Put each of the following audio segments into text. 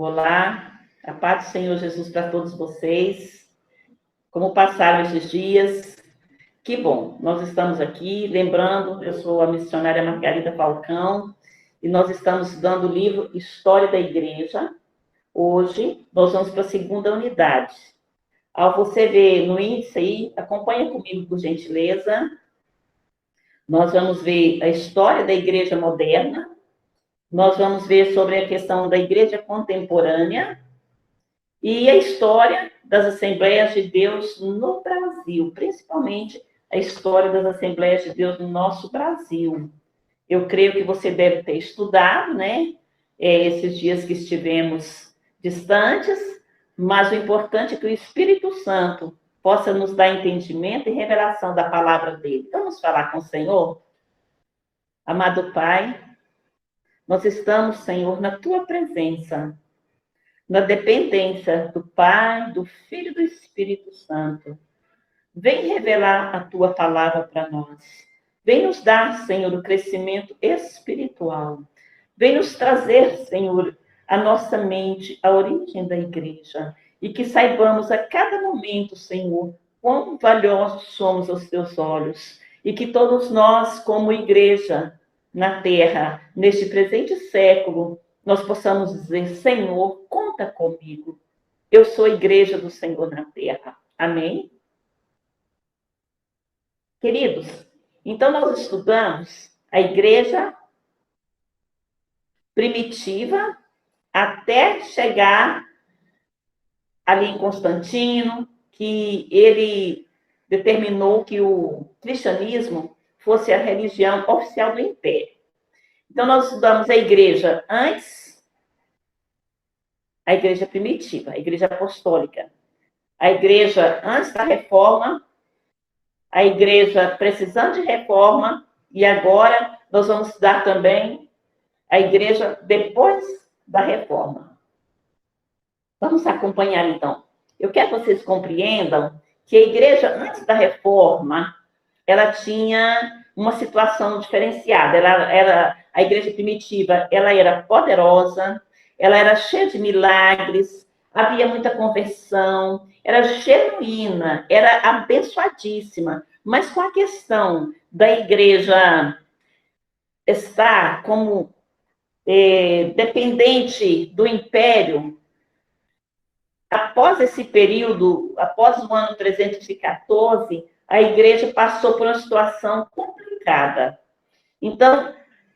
Olá, a paz do Senhor Jesus para todos vocês. Como passaram esses dias? Que bom, nós estamos aqui. Lembrando, eu sou a missionária Margarida Falcão e nós estamos dando o livro História da Igreja. Hoje, nós vamos para a segunda unidade. Ao você ver no índice aí, acompanha comigo, por gentileza. Nós vamos ver a história da Igreja moderna. Nós vamos ver sobre a questão da Igreja contemporânea e a história das Assembleias de Deus no Brasil, principalmente a história das Assembleias de Deus no nosso Brasil. Eu creio que você deve ter estudado, né? Esses dias que estivemos distantes, mas o importante é que o Espírito Santo possa nos dar entendimento e revelação da palavra dele. Vamos falar com o Senhor? Amado Pai, nós estamos, Senhor, na Tua presença, na dependência do Pai, do Filho e do Espírito Santo. Vem revelar a Tua palavra para nós. Vem nos dar, Senhor, o crescimento espiritual. Vem nos trazer, Senhor, a nossa mente, a origem da igreja. E que saibamos a cada momento, Senhor, quão valiosos somos aos Teus olhos. E que todos nós, como igreja, na terra, neste presente século, nós possamos dizer, Senhor, conta comigo. Eu sou a igreja do Senhor na terra. Amém? Queridos, então nós estudamos a igreja primitiva até chegar ali em Constantino, que ele determinou que o cristianismo fosse a religião oficial do Império. Então, nós estudamos a igreja antes, a igreja primitiva, a igreja apostólica. A igreja antes da reforma, a igreja precisando de reforma, e agora nós vamos estudar também a igreja depois da reforma. Vamos acompanhar, então. Eu quero que vocês compreendam que a igreja antes da reforma, ela tinha uma situação diferenciada. A igreja primitiva, ela era poderosa, ela era cheia de milagres, havia muita conversão, era genuína, era abençoadíssima. Mas com a questão da igreja estar como dependente do império, após esse período, após o ano 314, a igreja passou por uma situação complicada. Então,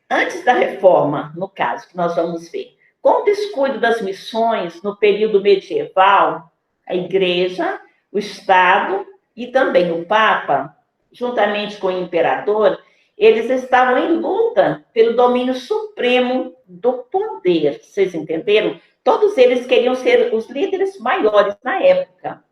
antes da reforma, no caso, que nós vamos ver, com o descuido das missões no período medieval, a igreja, o Estado e também o Papa, juntamente com o imperador, eles estavam em luta pelo domínio supremo do poder. Vocês entenderam? Todos eles queriam ser os líderes maiores na época.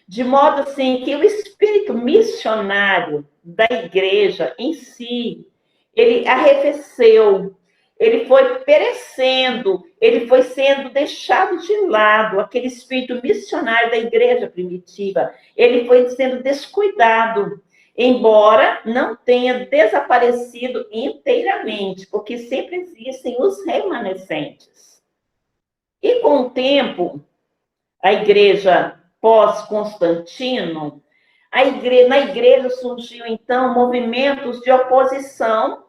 De modo assim que o espírito missionário da igreja em si, ele arrefeceu, ele foi perecendo, ele foi sendo deixado de lado, aquele espírito missionário da igreja primitiva, ele foi sendo descuidado, embora não tenha desaparecido inteiramente, porque sempre existem os remanescentes. E com o tempo, a igreja pós-Constantino, na igreja surgiu, então, movimentos de oposição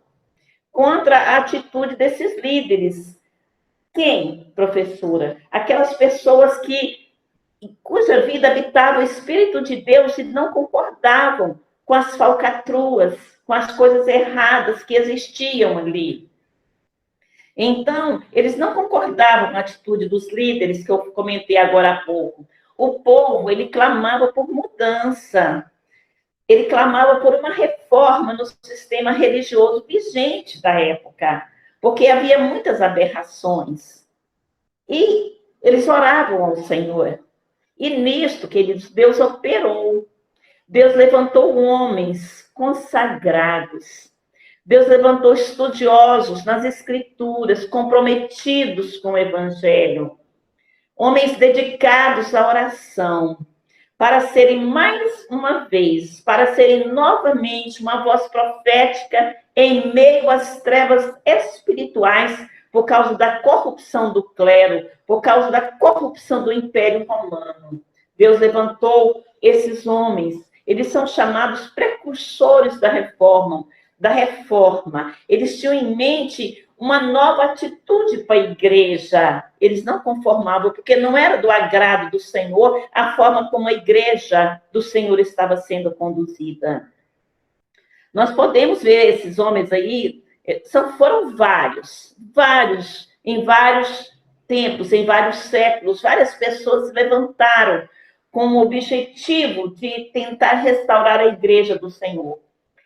contra a atitude desses líderes. Quem, professora? Aquelas pessoas cuja vida habitava o Espírito de Deus e não concordavam com as falcatruas, com as coisas erradas que existiam ali. Então, eles não concordavam com a atitude dos líderes, que eu comentei agora há pouco. O povo, ele clamava por mudança. Ele clamava por uma reforma no sistema religioso vigente da época, porque havia muitas aberrações. E eles oravam ao Senhor. E nisto, queridos, Deus operou. Deus levantou homens consagrados. Deus levantou estudiosos nas Escrituras, comprometidos com o Evangelho. Homens dedicados à oração, para serem mais uma vez, para serem novamente uma voz profética em meio às trevas espirituais, por causa da corrupção do clero, por causa da corrupção do Império Romano. Deus levantou esses homens. Eles são chamados precursores da reforma. Eles tinham em mente uma nova atitude para a igreja. Eles não conformavam, porque não era do agrado do Senhor a forma como a igreja do Senhor estava sendo conduzida. Nós podemos ver esses homens aí, foram vários, em vários tempos, em vários séculos, várias pessoas se levantaram com o objetivo de tentar restaurar a igreja do Senhor.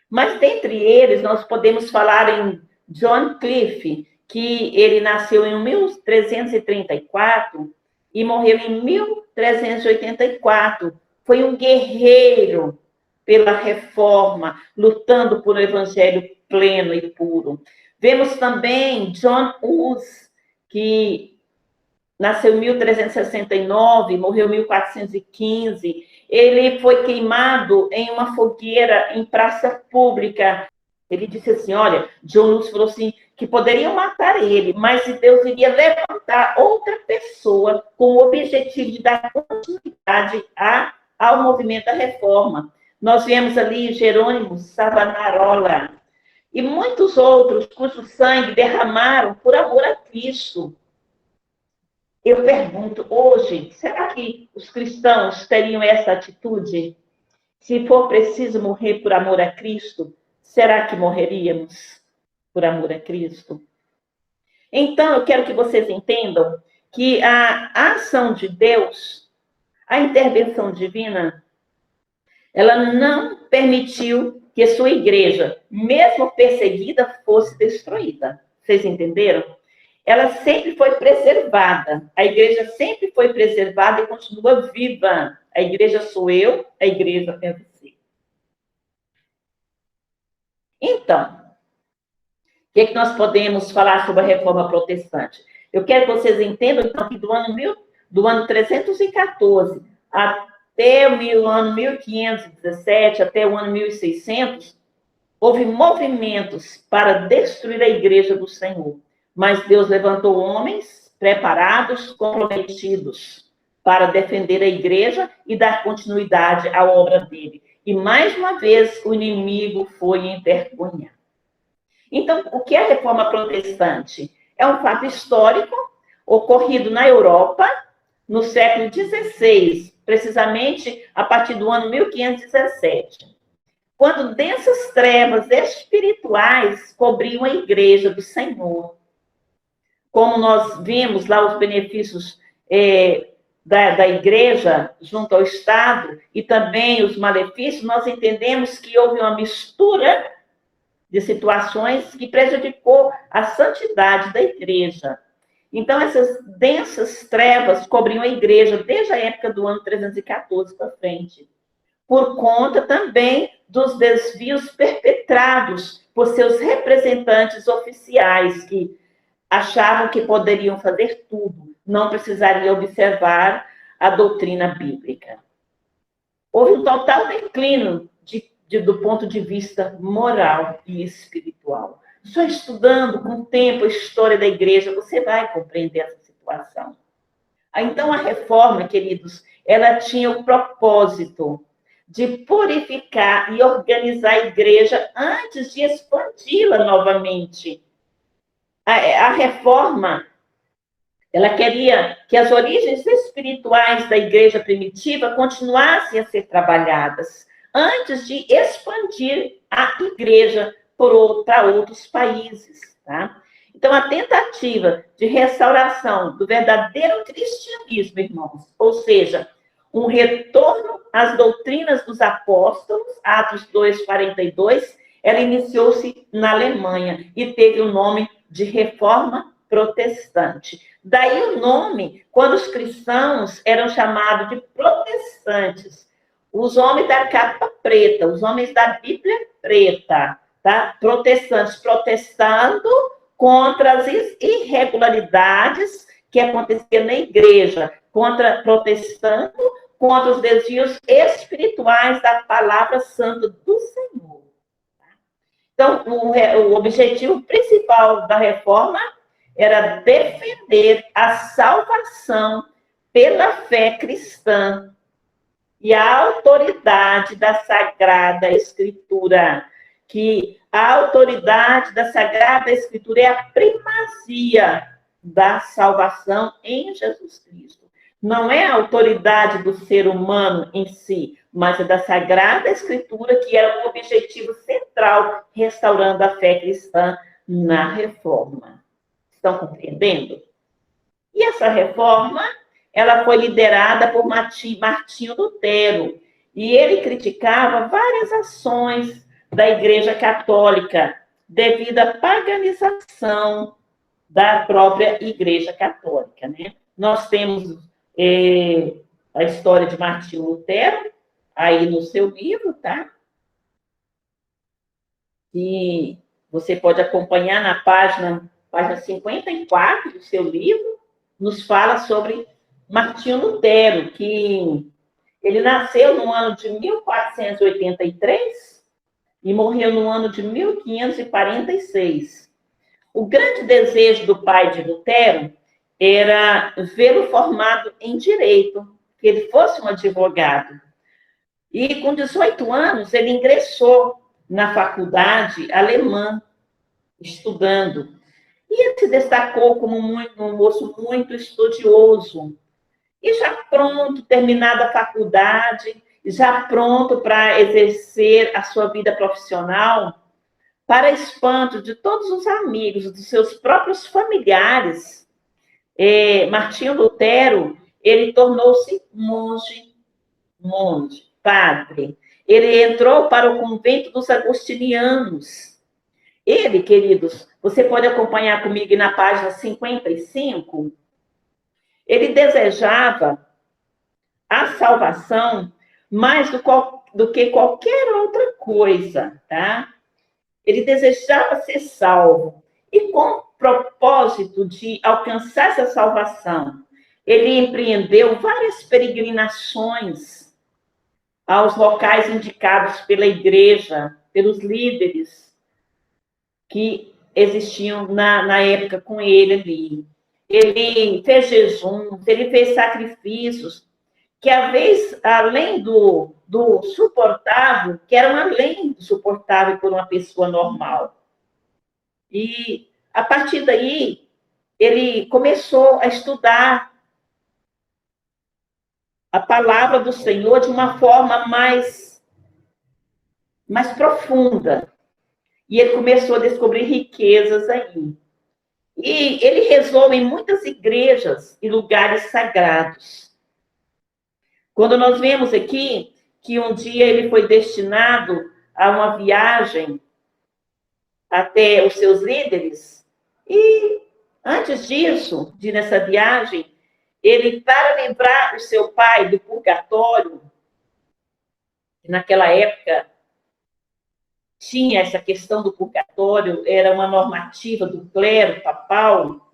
Mas, dentre eles, nós podemos falar em John Cliff, que ele nasceu em 1334 e morreu em 1384. Foi um guerreiro pela reforma, lutando por um evangelho pleno e puro. Vemos também John Hus, que nasceu em 1369, morreu em 1415. Ele foi queimado em uma fogueira em praça pública. Ele disse assim, olha, John Hus falou assim, que poderiam matar ele, mas Deus iria levantar outra pessoa com o objetivo de dar continuidade ao movimento da reforma. Nós vemos ali Jerônimo Savonarola e muitos outros cujo sangue derramaram por amor a Cristo. Eu pergunto hoje, será que os cristãos teriam essa atitude? Se for preciso morrer por amor a Cristo, será que morreríamos por amor a Cristo? Então, eu quero que vocês entendam que a ação de Deus, a intervenção divina, ela não permitiu que a sua igreja, mesmo perseguida, fosse destruída. Vocês entenderam? Ela sempre foi preservada. A igreja sempre foi preservada e continua viva. A igreja sou eu, a igreja é você. Então, o que é que nós podemos falar sobre a reforma protestante? Eu quero que vocês entendam, então, que do ano 314 até o ano 1517, até o ano 1600, houve movimentos para destruir a igreja do Senhor. Mas Deus levantou homens preparados, comprometidos para defender a igreja e dar continuidade à obra dele. E, mais uma vez, o inimigo foi envergonhado. Então, o que é a reforma protestante? É um fato histórico ocorrido na Europa no século XVI, precisamente a partir do ano 1517, quando densas trevas espirituais cobriam a igreja do Senhor. Como nós vimos lá os benefícios da igreja junto ao Estado e também os malefícios, nós entendemos que houve uma mistura de situações que prejudicou a santidade da igreja. Então, essas densas trevas cobriam a igreja desde a época do ano 314 para frente, por conta também dos desvios perpetrados por seus representantes oficiais, que achavam que poderiam fazer tudo, não precisariam observar a doutrina bíblica. Houve um total declínio do ponto de vista moral e espiritual. Só estudando com o tempo a história da igreja, você vai compreender essa situação. Então, a reforma, queridos, ela tinha o propósito de purificar e organizar a igreja antes de expandi-la novamente. A reforma, ela queria que as origens espirituais da igreja primitiva continuassem a ser trabalhadas antes de expandir a igreja para outros países. Tá? Então, a tentativa de restauração do verdadeiro cristianismo, irmãos, ou seja, um retorno às doutrinas dos apóstolos, Atos 2:42, ela iniciou-se na Alemanha e teve o nome de Reforma Protestante. Daí o nome, quando os cristãos eram chamados de protestantes, os homens da capa preta, os homens da Bíblia preta, tá? Protestantes, protestando contra as irregularidades que aconteciam na igreja, protestando contra os desvios espirituais da palavra santa do Senhor. Então, o objetivo principal da reforma era defender a salvação pela fé cristã e a autoridade da Sagrada Escritura, que a autoridade da Sagrada Escritura é a primazia da salvação em Jesus Cristo. Não é a autoridade do ser humano em si, mas é da Sagrada Escritura, que era o objetivo central, restaurando a fé cristã na reforma. Estão compreendendo? E essa reforma, ela foi liderada por Martinho Lutero, e ele criticava várias ações da Igreja Católica, devido à paganização da própria Igreja Católica, né? Nós temos a história de Martinho Lutero, aí no seu livro, tá? E você pode acompanhar na página 54 do seu livro, nos fala sobre Martinho Lutero, que ele nasceu no ano de 1483 e morreu no ano de 1546. O grande desejo do pai de Lutero era vê-lo formado em direito, que ele fosse um advogado. E com 18 anos, ele ingressou na faculdade alemã, estudando. E ele se destacou como um moço muito estudioso. E já pronto, terminada a faculdade, já pronto para exercer a sua vida profissional, para espanto de todos os amigos, dos seus próprios familiares, Martinho Lutero, ele tornou-se monge, padre. Ele entrou para o convento dos agostinianos. Ele, queridos, você pode acompanhar comigo na página 55, ele desejava a salvação mais do que qualquer outra coisa, tá? Ele desejava ser salvo. E com o propósito de alcançar essa salvação, ele empreendeu várias peregrinações aos locais indicados pela igreja, pelos líderes que existiam na época com ele ali. Ele fez jejuns, ele fez sacrifícios, que às vezes, além do suportável, que eram além do suportável por uma pessoa normal. E, a partir daí, ele começou a estudar a palavra do Senhor de uma forma mais profunda. E ele começou a descobrir riquezas aí. E ele rezou em muitas igrejas e lugares sagrados. Quando nós vemos aqui que um dia ele foi destinado a uma viagem até os seus líderes, e antes disso, de nessa viagem, ele, para lembrar o seu pai do purgatório, que naquela época tinha essa questão do purgatório, era uma normativa do clero papal,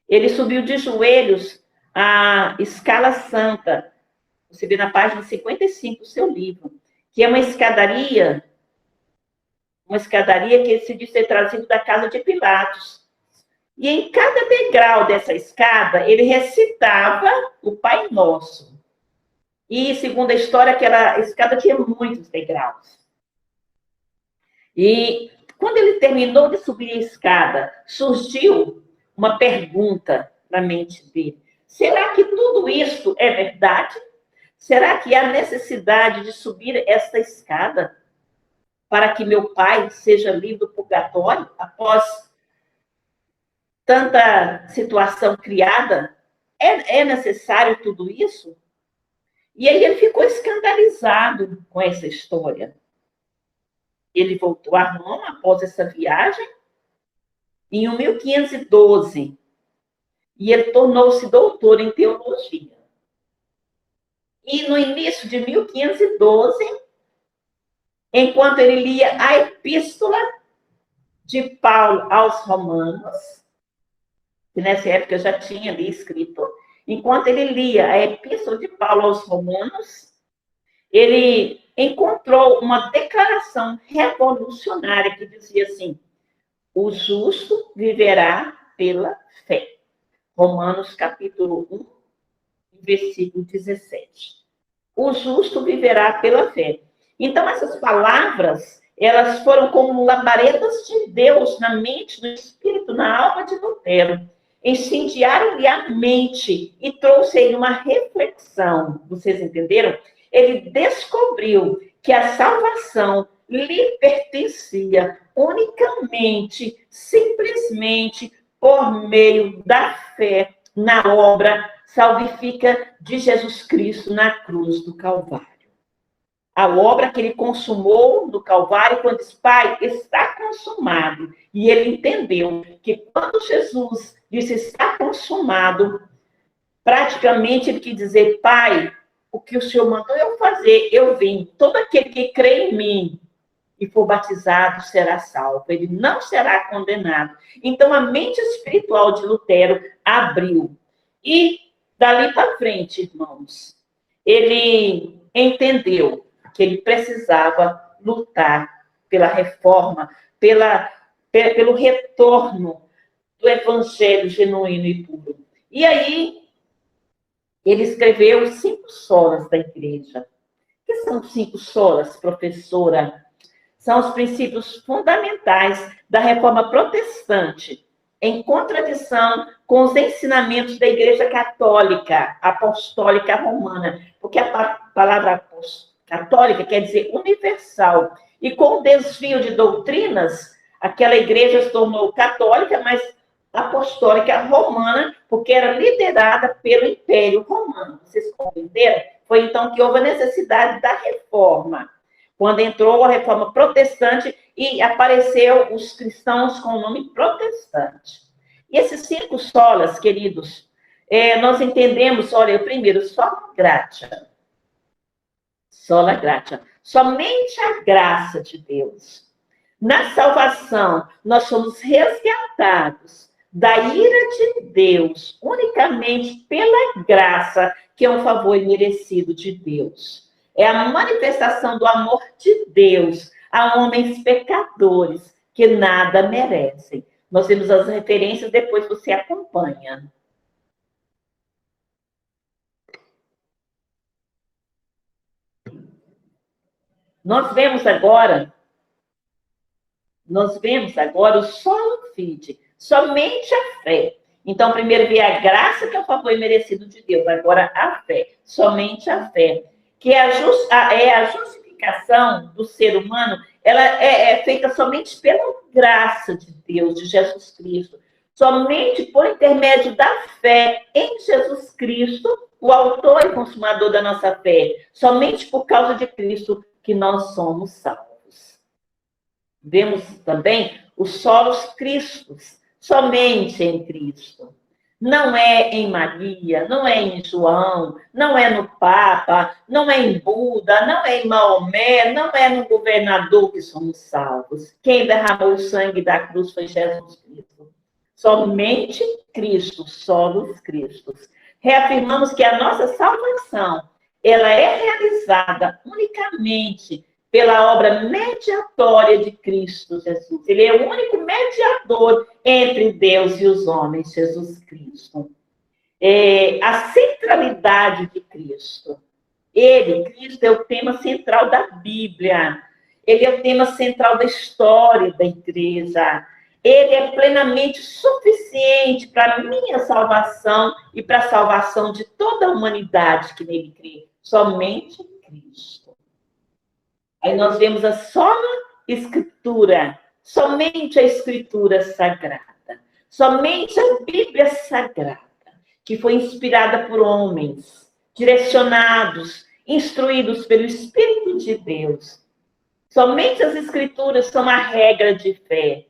ele subiu de joelhos à Escala Santa, você vê na página 55 do seu livro, que é uma escadaria que se diz ter trazido da casa de Pilatos. E em cada degrau dessa escada, ele recitava o Pai Nosso. E, segundo a história, aquela escada tinha muitos degraus. E, quando ele terminou de subir a escada, surgiu uma pergunta na mente dele. Será que tudo isso é verdade? Será que há necessidade de subir esta escada para que meu pai seja livre do purgatório após tanta situação criada? É necessário tudo isso? E aí ele ficou escandalizado com essa história. Ele voltou a Roma após essa viagem em 1512 e ele tornou-se doutor em teologia. E no início de 1512, enquanto ele lia a epístola de Paulo aos Romanos, que nessa época já tinha ali escrito, enquanto ele lia a epístola de Paulo aos Romanos, ele encontrou uma declaração revolucionária que dizia assim: o justo viverá pela fé. Romanos capítulo 1, versículo 17. O justo viverá pela fé. Então, essas palavras, elas foram como labaredas de Deus na mente, no espírito, na alma de Lutero. Incendiaram-lhe a mente e trouxe-lhe uma reflexão. Vocês entenderam? Ele descobriu que a salvação lhe pertencia unicamente, simplesmente, por meio da fé na obra salvífica de Jesus Cristo na cruz do Calvário. A obra que ele consumou no Calvário, quando diz, Pai, está consumado. E ele entendeu que quando Jesus disse, está consumado, praticamente ele quis dizer, Pai, o que o Senhor mandou eu fazer, eu vim. Todo aquele que crê em mim e for batizado será salvo. Ele não será condenado. Então, a mente espiritual de Lutero abriu. E, dali para frente, irmãos, ele entendeu que ele precisava lutar pela reforma, pelo retorno do evangelho genuíno e puro. E aí, ele escreveu os 5 solas da igreja. O que são 5 solas, professora? São os princípios fundamentais da reforma protestante, em contradição com os ensinamentos da Igreja Católica, Apostólica Romana, porque a palavra católica quer dizer universal. E com o desvio de doutrinas, aquela igreja se tornou católica, mas apostólica romana, porque era liderada pelo Império Romano. Vocês compreenderam? Foi então que houve a necessidade da reforma. Quando entrou a reforma protestante e apareceu os cristãos com o nome protestante. E esses 5 solas, queridos, nós entendemos, olha, primeiro, sola gratia. Sola gratia. Somente a graça de Deus. Na salvação, nós somos resgatados da ira de Deus, unicamente pela graça, que é um favor imerecido de Deus. É a manifestação do amor de Deus a homens pecadores que nada merecem. Nós temos as referências, depois você acompanha. Nós vemos agora o solo fide, somente a fé. Então, primeiro veio a graça, que é o favor imerecido de Deus, agora a fé, somente a fé. Que é a justificação do ser humano, ela é feita somente pela graça de Deus, de Jesus Cristo. Somente por intermédio da fé em Jesus Cristo, o autor e consumador da nossa fé. Somente por causa de Cristo que nós somos salvos. Vemos também os solos cristos, somente em Cristo. Não é em Maria, não é em João, não é no Papa, não é em Buda, não é em Maomé, não é no governador que somos salvos. Quem derramou o sangue da cruz foi Jesus Cristo. Somente Cristo, solos Cristos. Reafirmamos que a nossa salvação, ela é realizada unicamente pela obra mediatória de Cristo Jesus. Ele é o único mediador entre Deus e os homens, Jesus Cristo. A centralidade de Cristo. Cristo, é o tema central da Bíblia. Ele é o tema central da história da igreja. Ele é plenamente suficiente para a minha salvação e para a salvação de toda a humanidade que nele crê. Somente Cristo. Aí nós vemos a sola Escritura, somente a Escritura Sagrada, somente a Bíblia Sagrada, que foi inspirada por homens, direcionados, instruídos pelo Espírito de Deus. Somente as Escrituras são a regra de fé.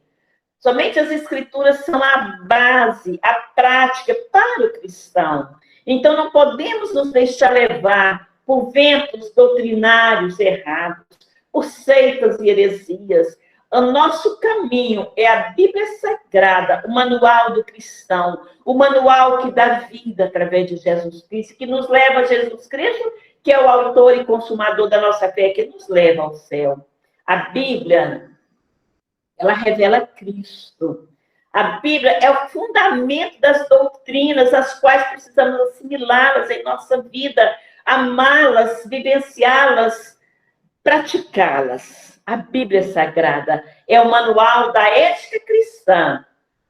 Somente as Escrituras são a base, a prática para o cristão. Então não podemos nos deixar levar por ventos doutrinários errados, por seitas e heresias. O nosso caminho é a Bíblia Sagrada, o manual do cristão, o manual que dá vida através de Jesus Cristo, que nos leva a Jesus Cristo, que é o autor e consumador da nossa fé, que nos leva ao céu. A Bíblia, ela revela Cristo. A Bíblia é o fundamento das doutrinas, as quais precisamos assimilá-las em nossa vida, amá-las, vivenciá-las, praticá-las. A Bíblia Sagrada é o manual da ética cristã.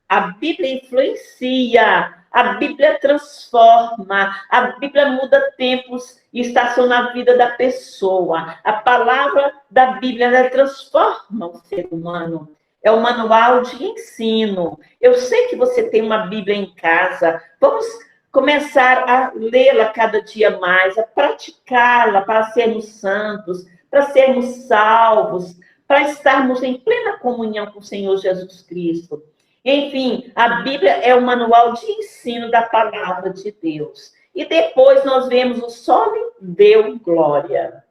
A Bíblia influencia, a Bíblia transforma, a Bíblia muda tempos e estação na vida da pessoa. A palavra da Bíblia ela transforma o ser humano. É um manual de ensino. Eu sei que você tem uma Bíblia em casa. Vamos começar a lê-la cada dia mais, a praticá-la para sermos santos, para sermos salvos, para estarmos em plena comunhão com o Senhor Jesus Cristo. Enfim, a Bíblia é o manual de ensino da palavra de Deus. E depois nós vemos o só lhe deu glória.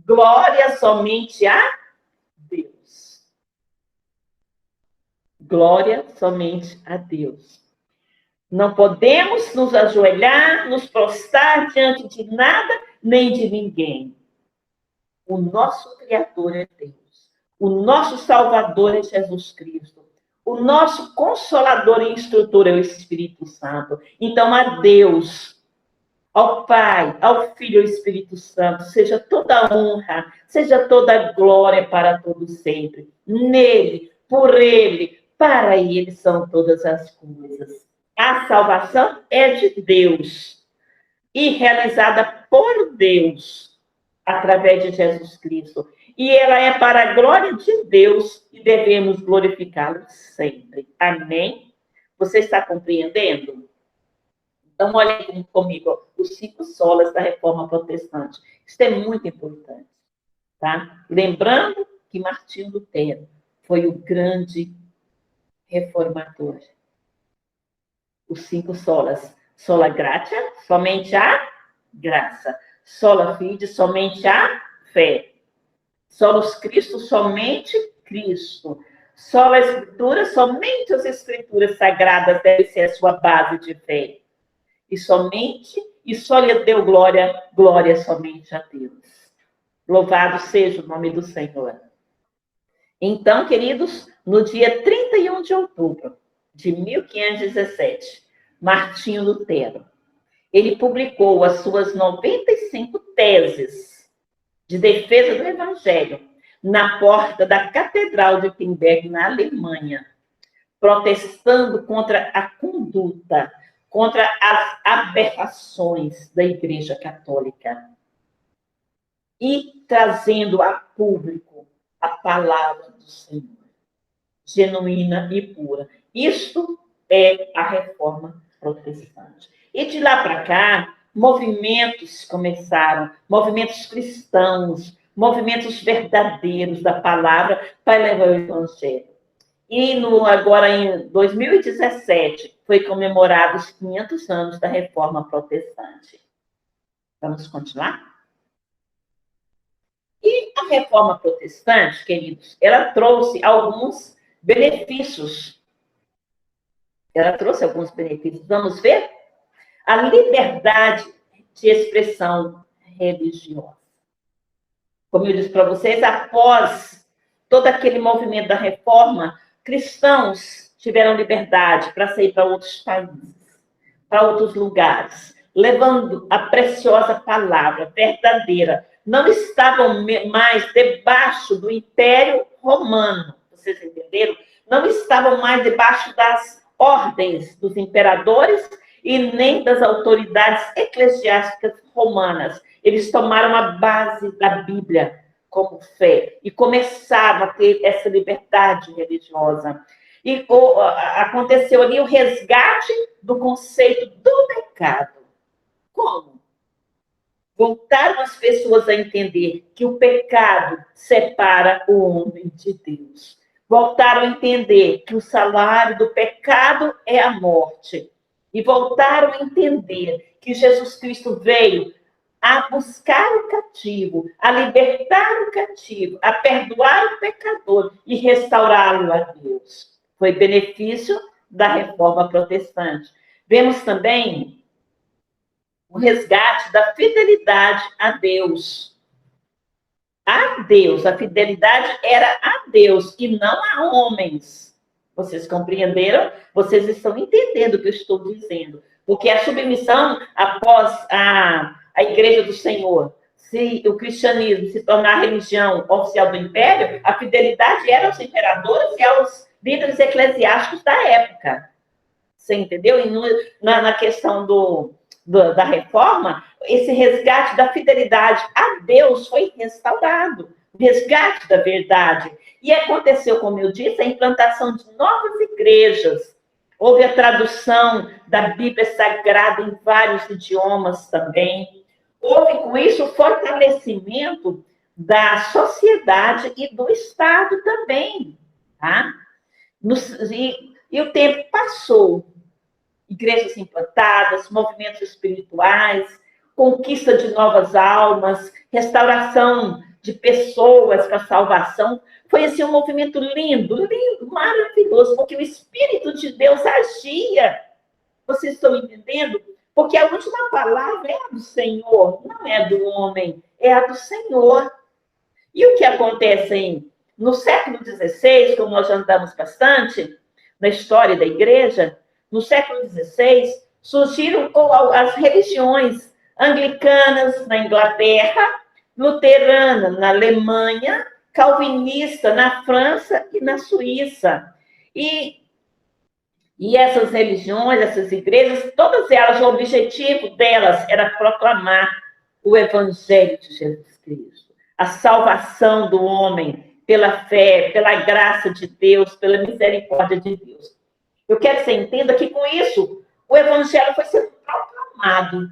Glória somente a Deus. Glória somente a Deus. Não podemos nos ajoelhar, nos prostrar diante de nada, nem de ninguém. O nosso Criador é Deus. O nosso Salvador é Jesus Cristo. O nosso Consolador e Instrutor é o Espírito Santo. Então, a Deus, ao Pai, ao Filho e ao Espírito Santo, seja toda honra, seja toda glória para todo sempre. Nele, por Ele, para Ele são todas as coisas. A salvação é de Deus e realizada por Deus através de Jesus Cristo. E ela é para a glória de Deus e devemos glorificá-lo sempre. Amém? Você está compreendendo? Então, olhem comigo os 5 solas da Reforma Protestante. Isso é muito importante. Tá? Lembrando que Martinho Lutero foi o grande reformador. Os 5 solas. Sola gratia, somente a graça. Sola fide, somente a fé. Solos Cristo, somente Cristo. Sola Escritura, somente as Escrituras sagradas devem ser a sua base de fé. E só lhe deu glória, glória somente a Deus. Louvado seja o nome do Senhor. Então, queridos, no dia 31 de outubro de 1517, Martinho Lutero, ele publicou as suas 95 teses de defesa do Evangelho na porta da Catedral de Wittenberg, na Alemanha, protestando contra a conduta, contra as aberrações da Igreja Católica e trazendo a público a palavra do Senhor, genuína e pura. Isto é a Reforma Protestante. E de lá para cá, movimentos começaram, movimentos cristãos, movimentos verdadeiros da palavra para levar o Evangelho. E agora, em 2017, foi comemorado os 500 anos da Reforma Protestante. Vamos continuar? E a Reforma Protestante, queridos, ela trouxe alguns benefícios. Vamos ver? A liberdade de expressão religiosa. Como eu disse para vocês, após todo aquele movimento da reforma, cristãos tiveram liberdade para sair para outros países, para outros lugares, levando a preciosa palavra verdadeira. Não estavam mais debaixo do Império Romano, vocês entenderam? Não estavam mais debaixo das ordens dos imperadores e nem das autoridades eclesiásticas romanas. Eles tomaram a base da Bíblia como fé e começaram a ter essa liberdade religiosa. E aconteceu ali o resgate do conceito do pecado. Como? Voltaram as pessoas a entender que o pecado separa o homem de Deus. Voltaram a entender que o salário do pecado é a morte. E voltaram a entender que Jesus Cristo veio a buscar o cativo, a libertar o cativo, a perdoar o pecador e restaurá-lo a Deus. Foi benefício da Reforma Protestante. Vemos também o resgate da fidelidade a Deus. A Deus, a fidelidade era a Deus e não a homens. Vocês compreenderam? Vocês estão entendendo o que eu estou dizendo. Porque a submissão após a Igreja do Senhor, se o cristianismo se tornar a religião oficial do Império, a fidelidade era aos imperadores e aos líderes eclesiásticos da época. Você entendeu? E na questão da reforma, esse resgate da fidelidade a Deus foi restaurado. O resgate da verdade. E aconteceu, como eu disse, a implantação de novas igrejas. Houve a tradução da Bíblia Sagrada em vários idiomas também. Houve, com isso, o fortalecimento da sociedade e do Estado também. Tá? E o tempo passou. Igrejas implantadas, movimentos espirituais, conquista de novas almas, restauração de pessoas para a salvação. Foi assim um movimento lindo, lindo, maravilhoso, porque o Espírito de Deus agia. Vocês estão entendendo? Porque a última palavra é a do Senhor, não é do homem, é a do Senhor. E o que acontece no século XVI, como nós já andamos bastante, na história da igreja, no século XVI, surgiram as religiões anglicanas na Inglaterra, luterana na Alemanha, calvinista na França e na Suíça. E essas religiões, essas igrejas, todas elas, o objetivo delas era proclamar o Evangelho de Jesus Cristo, a salvação do homem pela fé, pela graça de Deus, pela misericórdia de Deus. Eu quero que você entenda que, com isso, o Evangelho foi sendo proclamado.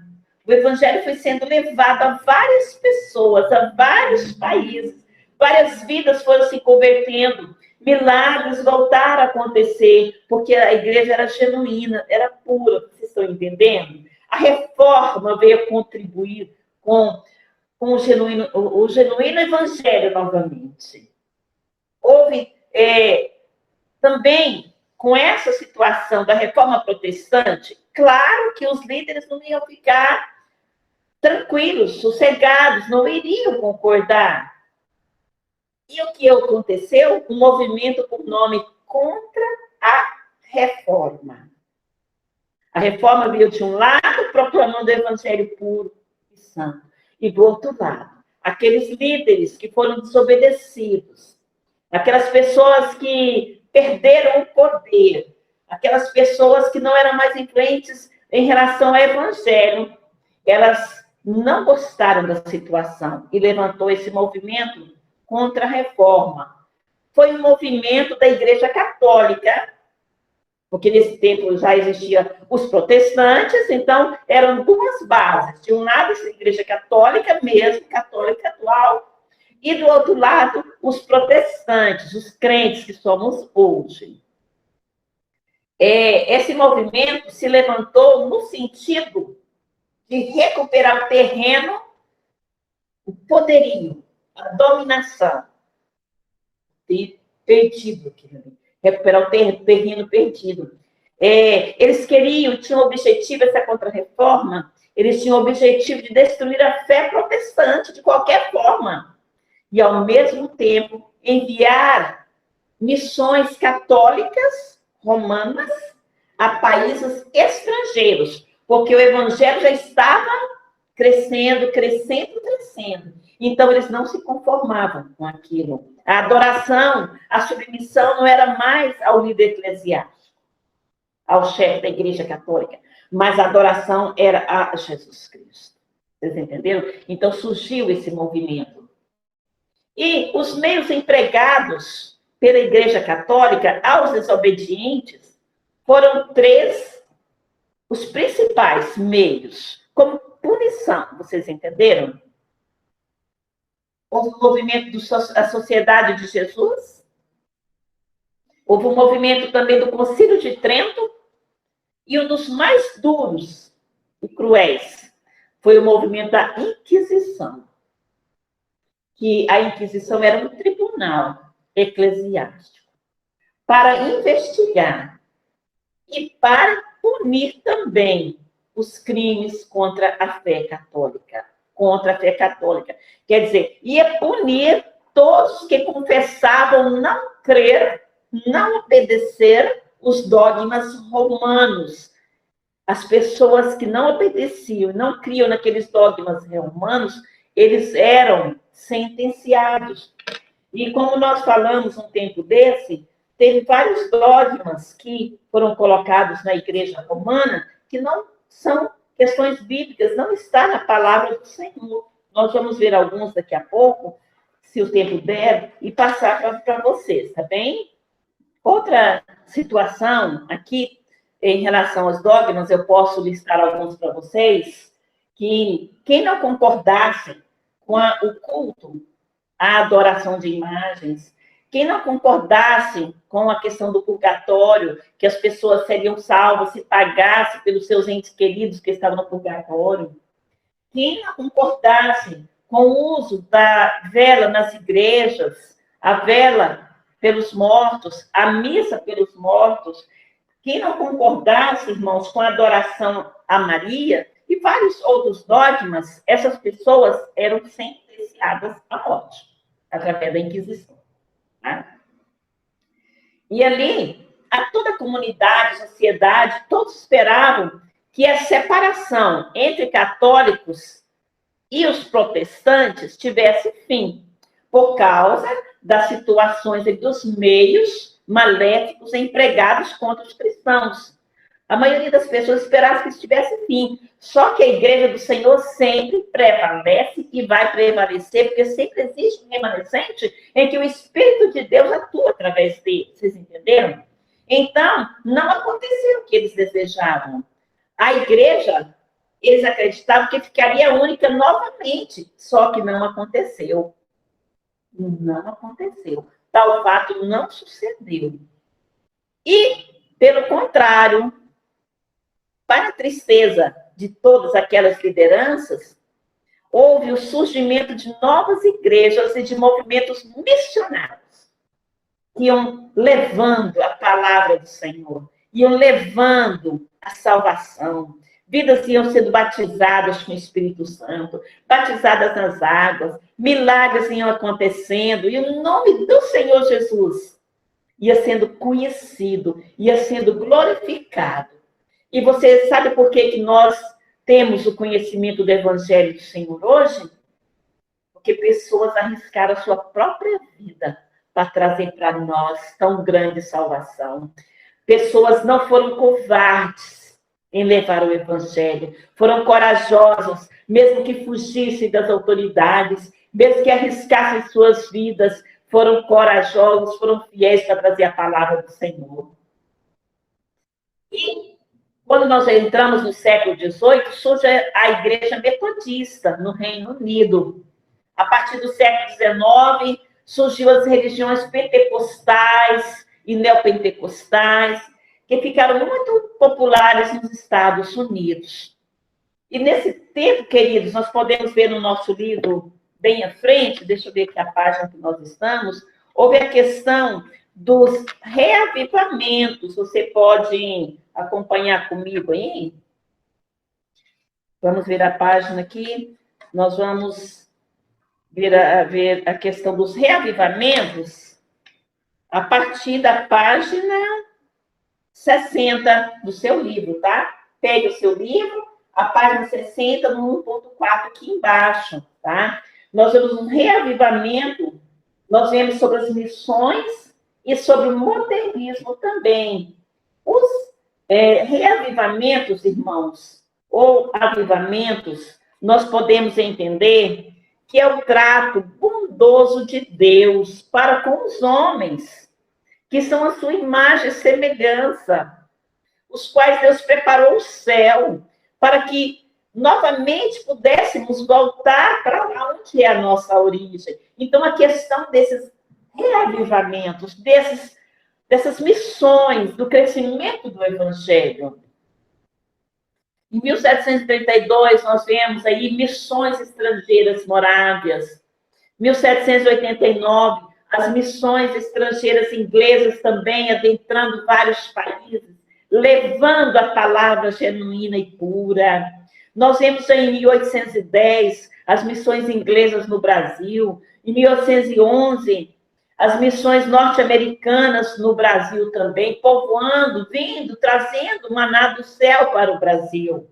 O Evangelho foi sendo levado a várias pessoas, a vários países. Várias vidas foram se convertendo. Milagres voltaram a acontecer, porque a igreja era genuína, era pura. Vocês estão entendendo? A reforma veio contribuir com o genuíno Evangelho novamente. Houve também, com essa situação da reforma protestante, claro que os líderes não iam ficar tranquilos, sossegados, não iriam concordar. E o que aconteceu? Um movimento por nome Contra a Reforma. A reforma veio de um lado, proclamando o evangelho puro e santo. E do outro lado, aqueles líderes que foram desobedecidos, aquelas pessoas que perderam o poder, aquelas pessoas que não eram mais influentes em relação ao evangelho, elas não gostaram da situação e levantou esse movimento contra a reforma. Foi um movimento da Igreja Católica, porque nesse tempo já existiam os protestantes, então eram duas bases. De um lado, a Igreja Católica mesmo, católica atual, e do outro lado, os protestantes, os crentes que somos hoje. Esse movimento se levantou no sentido de recuperar o terreno, o poderio, a dominação perdido, recuperar o terreno perdido. Eles tinham o objetivo, essa contra-reforma, eles tinham o objetivo de destruir a fé protestante de qualquer forma. E, ao mesmo tempo, enviar missões católicas romanas a países estrangeiros, porque o evangelho já estava crescendo. Então, eles não se conformavam com aquilo. A adoração, a submissão não era mais ao líder eclesiástico, ao chefe da Igreja Católica, mas a adoração era a Jesus Cristo. Vocês entenderam? Então, surgiu esse movimento. E os meios empregados pela Igreja Católica aos desobedientes foram 3 os principais meios, como punição. Vocês entenderam? Houve o movimento da Sociedade de Jesus, houve o movimento também do Concílio de Trento, e um dos mais duros e cruéis foi o movimento da Inquisição, que a Inquisição era um tribunal eclesiástico para investigar e para punir também os crimes contra a fé católica. Quer dizer, ia punir todos que confessavam não crer não obedecer os dogmas romanos. As pessoas que não obedeciam, não criam naqueles dogmas romanos, eles eram sentenciados. E como nós falamos um tempo desse, teve vários dogmas que foram colocados na Igreja Romana que não são questões bíblicas, não está na palavra do Senhor. Nós vamos ver alguns daqui a pouco, se o tempo der, e passar para vocês, tá bem? Outra situação aqui, em relação aos dogmas, eu posso listar alguns para vocês, que quem não concordasse com o culto, a adoração de imagens, quem não concordasse com a questão do purgatório, que as pessoas seriam salvas se pagasse pelos seus entes queridos que estavam no purgatório, quem não concordasse com o uso da vela nas igrejas, a vela pelos mortos, a missa pelos mortos, quem não concordasse, irmãos, com a adoração a Maria e vários outros dogmas, essas pessoas eram sentenciadas à morte, através da Inquisição. Tá? E ali, a toda a comunidade, sociedade, todos esperavam que a separação entre católicos e os protestantes tivesse fim, por causa das situações e dos meios maléficos empregados contra os cristãos. A maioria das pessoas esperava que isso tivesse fim. Só que a Igreja do Senhor sempre prevalece e vai prevalecer, porque sempre existe um remanescente em que o Espírito de Deus atua através dele. Vocês entenderam? Então, não aconteceu o que eles desejavam. A Igreja, eles acreditavam que ficaria única novamente, só que não aconteceu. Não aconteceu. Tal fato não sucedeu. E, pelo contrário, para a tristeza de todas aquelas lideranças, houve o surgimento de novas igrejas e de movimentos missionários, que iam levando a palavra do Senhor, iam levando a salvação. Vidas iam sendo batizadas com o Espírito Santo, batizadas nas águas, milagres iam acontecendo, e o nome do Senhor Jesus ia sendo conhecido, ia sendo glorificado. E você sabe por que nós temos o conhecimento do Evangelho do Senhor hoje? Porque pessoas arriscaram a sua própria vida para trazer para nós tão grande salvação. Pessoas não foram covardes em levar o Evangelho, foram corajosos, mesmo que fugissem das autoridades, mesmo que arriscassem suas vidas, foram corajosos, foram fiéis para trazer a palavra do Senhor. E quando nós entramos no século XVIII, surge a Igreja Metodista no Reino Unido. A partir do século XIX, surgiu as religiões pentecostais e neopentecostais, que ficaram muito populares nos Estados Unidos. E nesse tempo, queridos, nós podemos ver no nosso livro, bem à frente, deixa eu ver aqui a página que nós estamos, houve a questão dos reavivamentos. Você pode acompanhar comigo aí? Vamos ver a página aqui. Nós vamos ver a questão dos reavivamentos a partir da página 60 do seu livro, tá? Pegue o seu livro, a página 60, no 1.4 aqui embaixo, tá? Nós vemos um reavivamento, nós vemos sobre as missões e sobre o modernismo também. Os reavivamentos, irmãos, ou avivamentos, nós podemos entender que é o trato bondoso de Deus para com os homens, que são a sua imagem e semelhança, os quais Deus preparou o céu, para que novamente pudéssemos voltar para lá onde é a nossa origem. Então, a questão desses reavivamentos, dessas missões, do crescimento do Evangelho. Em 1732, nós vemos aí missões estrangeiras morávias. 1789, as missões estrangeiras inglesas também adentrando vários países, levando a palavra genuína e pura. Nós vemos em 1810 as missões inglesas no Brasil. Em 1811, as missões norte-americanas no Brasil também, povoando, vindo, trazendo maná do céu para o Brasil.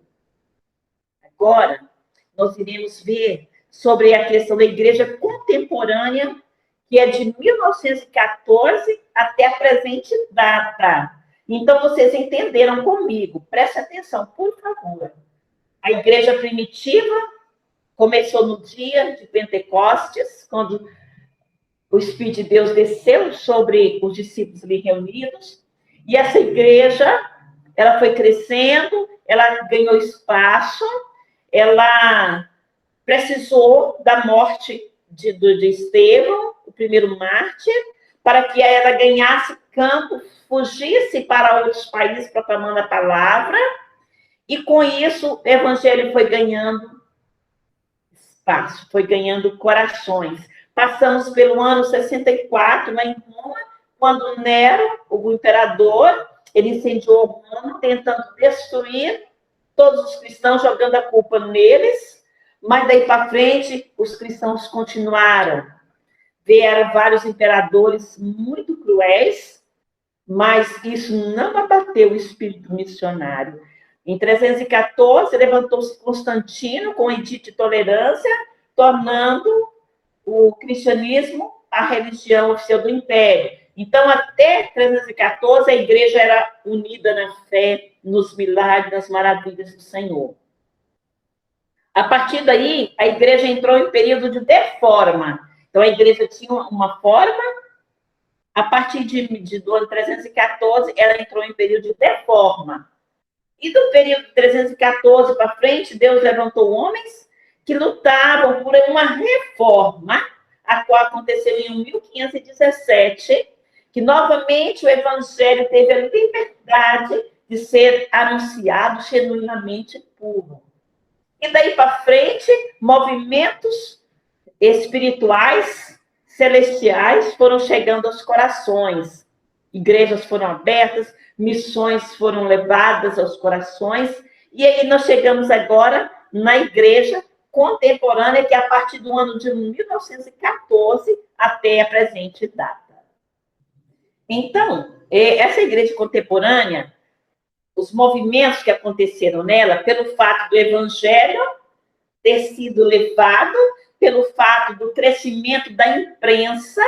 Agora, nós iremos ver sobre a questão da igreja contemporânea, que é de 1914 até a presente data. Então, vocês entenderam comigo. Preste atenção, por favor. A igreja primitiva começou no dia de Pentecostes, quando o Espírito de Deus desceu sobre os discípulos ali reunidos, e essa igreja, ela foi crescendo, ela ganhou espaço, ela precisou da morte de Estevão, o primeiro mártir, para que ela ganhasse campo, fugisse para outros países proclamando a palavra, e com isso o evangelho foi ganhando espaço, foi ganhando corações. Passamos pelo ano 64, lá em Roma, quando Nero, o imperador, ele incendiou Roma, tentando destruir todos os cristãos, jogando a culpa neles, mas daí para frente os cristãos continuaram. Vieram vários imperadores muito cruéis, mas isso não abateu o espírito missionário. Em 314, levantou-se Constantino com edito de tolerância, tornando o cristianismo a religião oficial do Império. Então, até 314, a igreja era unida na fé, nos milagres, nas maravilhas do Senhor. A partir daí, a igreja entrou em período de deforma. Então, a igreja tinha uma forma, a partir do ano 314, ela entrou em período de deforma. E do período de 314 para frente, Deus levantou homens que lutavam por uma reforma, a qual aconteceu em 1517, que novamente o evangelho teve a liberdade de ser anunciado genuinamente puro. E daí para frente, movimentos espirituais, celestiais, foram chegando aos corações. Igrejas foram abertas, missões foram levadas aos corações, e aí nós chegamos agora na igreja contemporânea, que é a partir do ano de 1914 até a presente data. Então, essa igreja contemporânea, os movimentos que aconteceram nela, pelo fato do evangelho ter sido levado, pelo fato do crescimento da imprensa,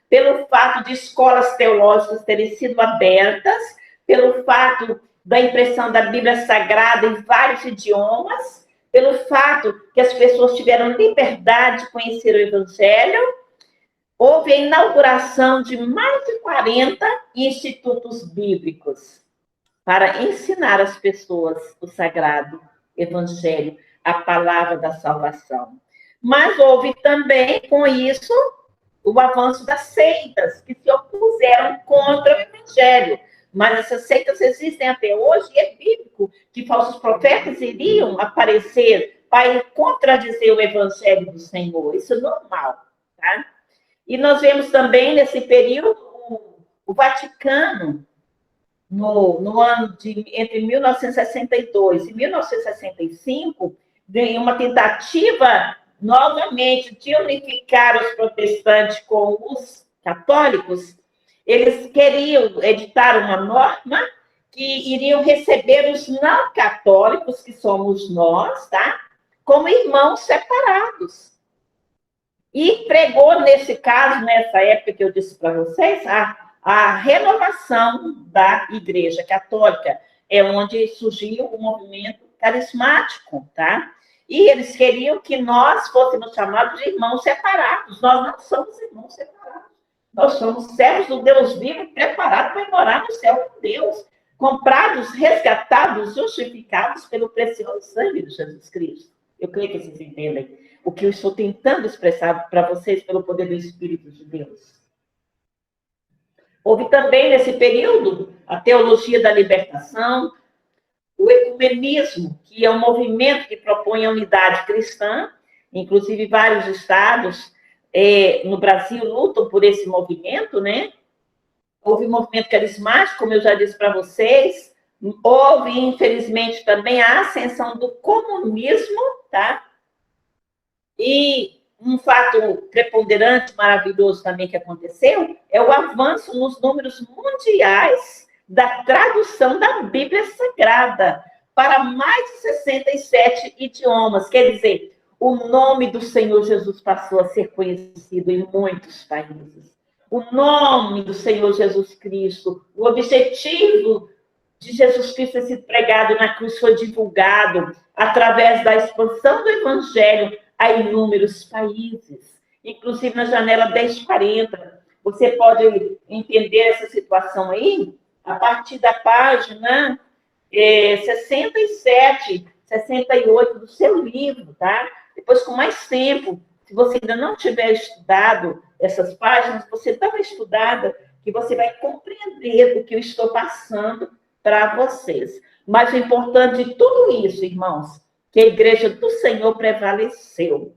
pelo fato de escolas teológicas terem sido abertas, pelo fato da impressão da Bíblia Sagrada em vários idiomas, pelo fato que as pessoas tiveram liberdade de conhecer o Evangelho, houve a inauguração de mais de 40 institutos bíblicos para ensinar as pessoas o Sagrado Evangelho, a palavra da salvação. Mas houve também, com isso, o avanço das seitas, que se opuseram contra o Evangelho. Mas essas seitas existem até hoje, e é bíblico que falsos profetas iriam aparecer para contradizer o Evangelho do Senhor. Isso é normal, tá? E nós vemos também, nesse período, o Vaticano, no ano entre 1962 e 1965, em uma tentativa, novamente, de unificar os protestantes com os católicos, eles queriam editar uma norma que iriam receber os não católicos, que somos nós, tá? Como irmãos separados. E pregou, nesse caso, nessa época que eu disse para vocês, a renovação da Igreja Católica, é onde surgiu o movimento carismático, tá? E eles queriam que nós fôssemos chamados de irmãos separados. Nós não somos irmãos separados. Nós somos servos do Deus vivo, preparados para morar no céu com Deus, comprados, resgatados, justificados pelo precioso sangue de Jesus Cristo. Eu creio que vocês entendem o que eu estou tentando expressar para vocês pelo poder do Espírito de Deus. Houve também, nesse período, a teologia da libertação, o ecumenismo, que é um movimento que propõe a unidade cristã, inclusive vários estados no Brasil lutam por esse movimento, né? Houve um movimento carismático, como eu já disse para vocês, houve, infelizmente, também a ascensão do comunismo, tá? E um fato preponderante, maravilhoso também que aconteceu, é o avanço nos números mundiais da tradução da Bíblia Sagrada para mais de 67 idiomas. Quer dizer, o nome do Senhor Jesus passou a ser conhecido em muitos países. O nome do Senhor Jesus Cristo, o objetivo de Jesus Cristo ter sido pregado na cruz foi divulgado através da expansão do Evangelho a inúmeros países, inclusive na janela 1040. Você pode entender essa situação aí a partir da página 67, 68 do seu livro, tá? Depois, com mais tempo, se você ainda não tiver estudado essas páginas, você dá uma estudada que você vai compreender o que eu estou passando para vocês. Mas o importante de tudo isso, irmãos, que a igreja do Senhor prevaleceu.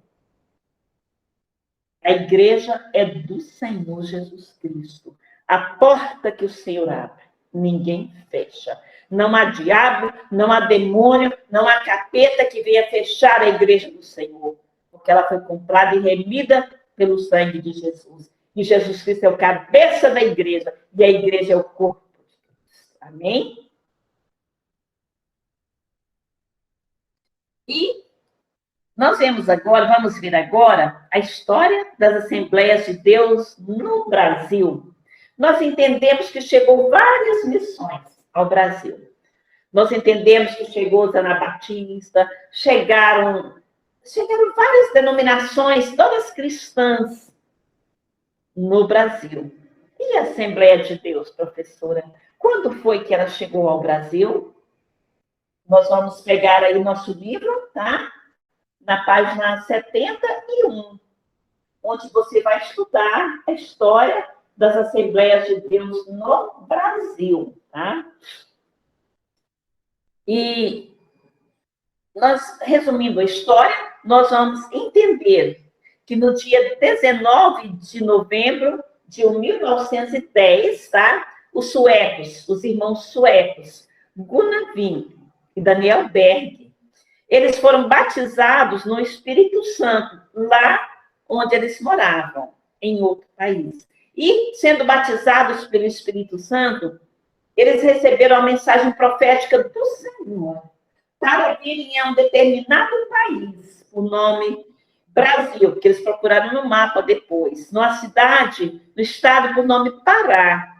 A igreja é do Senhor Jesus Cristo. A porta que o Senhor abre, ninguém fecha. Não há diabo, não há demônio, não há capeta que venha fechar a igreja do Senhor, porque ela foi comprada e remida pelo sangue de Jesus. E Jesus Cristo é o cabeça da igreja, e a igreja é o corpo de Cristo. Amém? E nós vamos ver agora a história das Assembleias de Deus no Brasil. Nós entendemos que chegou várias missões ao Brasil. Nós entendemos que chegou os anabatistas, chegaram várias denominações, todas cristãs, no Brasil. E a Assembleia de Deus, professora? Quando foi que ela chegou ao Brasil? Nós vamos pegar aí o nosso livro, tá? Na página 71, onde você vai estudar a história das Assembleias de Deus no Brasil, tá? E nós, resumindo a história, nós vamos entender que no dia 19 de novembro de 1910, tá? Os irmãos suecos, Gunnar Wing e Daniel Berg, eles foram batizados no Espírito Santo, lá onde eles moravam, em outro país. E, sendo batizados pelo Espírito Santo, eles receberam a mensagem profética do Senhor para virem a um determinado país, o nome Brasil, que eles procuraram no mapa depois, numa cidade, no estado por nome Pará.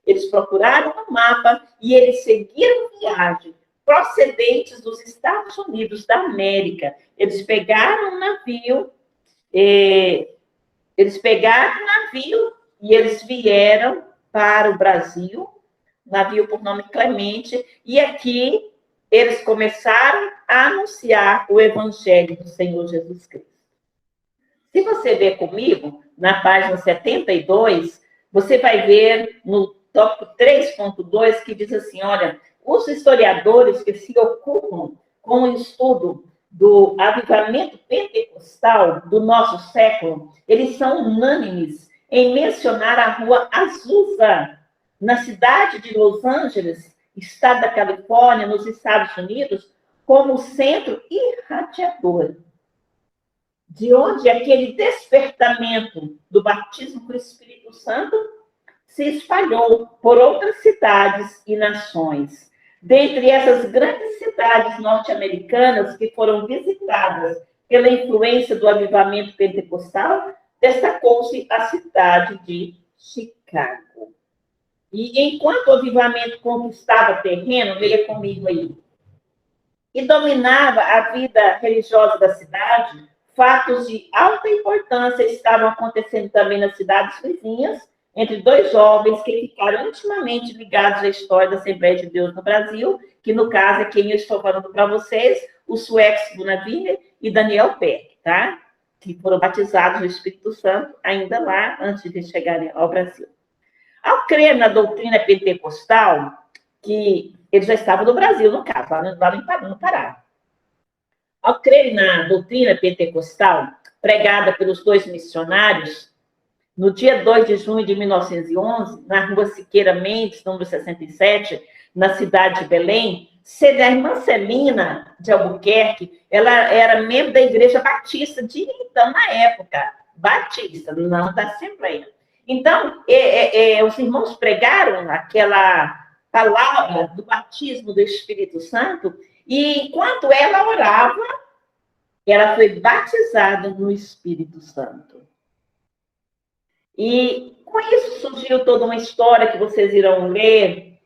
Eles procuraram no mapa e eles seguiram viagem procedentes dos Estados Unidos da América. Eles pegaram um navio, e eles vieram para o Brasil, navio por nome Clemente, e aqui eles começaram a anunciar o Evangelho do Senhor Jesus Cristo. Se você ver comigo, na página 72, você vai ver no tópico 3.2 que diz assim, olha, os historiadores que se ocupam com o estudo do avivamento pentecostal do nosso século, eles são unânimes em mencionar a rua Azusa, na cidade de Los Angeles, estado da Califórnia, nos Estados Unidos, como centro irradiador, de onde aquele despertamento do batismo com o Espírito Santo se espalhou por outras cidades e nações. Dentre essas grandes cidades norte-americanas que foram visitadas pela influência do avivamento pentecostal, destacou-se a cidade de Chicago. E enquanto o avivamento conquistava terreno, leia comigo aí, e dominava a vida religiosa da cidade, fatos de alta importância estavam acontecendo também nas cidades vizinhas, entre dois jovens que ficaram intimamente ligados à história da Assembleia de Deus no Brasil, que no caso é quem eu estou falando para vocês, os suecos Gunnar Wing e Daniel Berg, tá? Que foram batizados no Espírito Santo ainda lá, antes de chegarem ao Brasil. Ao crer na doutrina pentecostal, que eles já estavam no Brasil, no caso, lá no Pará. Ao crer na doutrina pentecostal, pregada pelos dois missionários, no dia 2 de junho de 1911, na rua Siqueira Mendes, número 67, na cidade de Belém, sendo a irmã Celina de Albuquerque, ela era membro da Igreja Batista de então, na época, Batista, não da Assembleia. Então, os irmãos pregaram aquela palavra do batismo do Espírito Santo, e enquanto ela orava, ela foi batizada no Espírito Santo. E com isso surgiu toda uma história que vocês irão ler,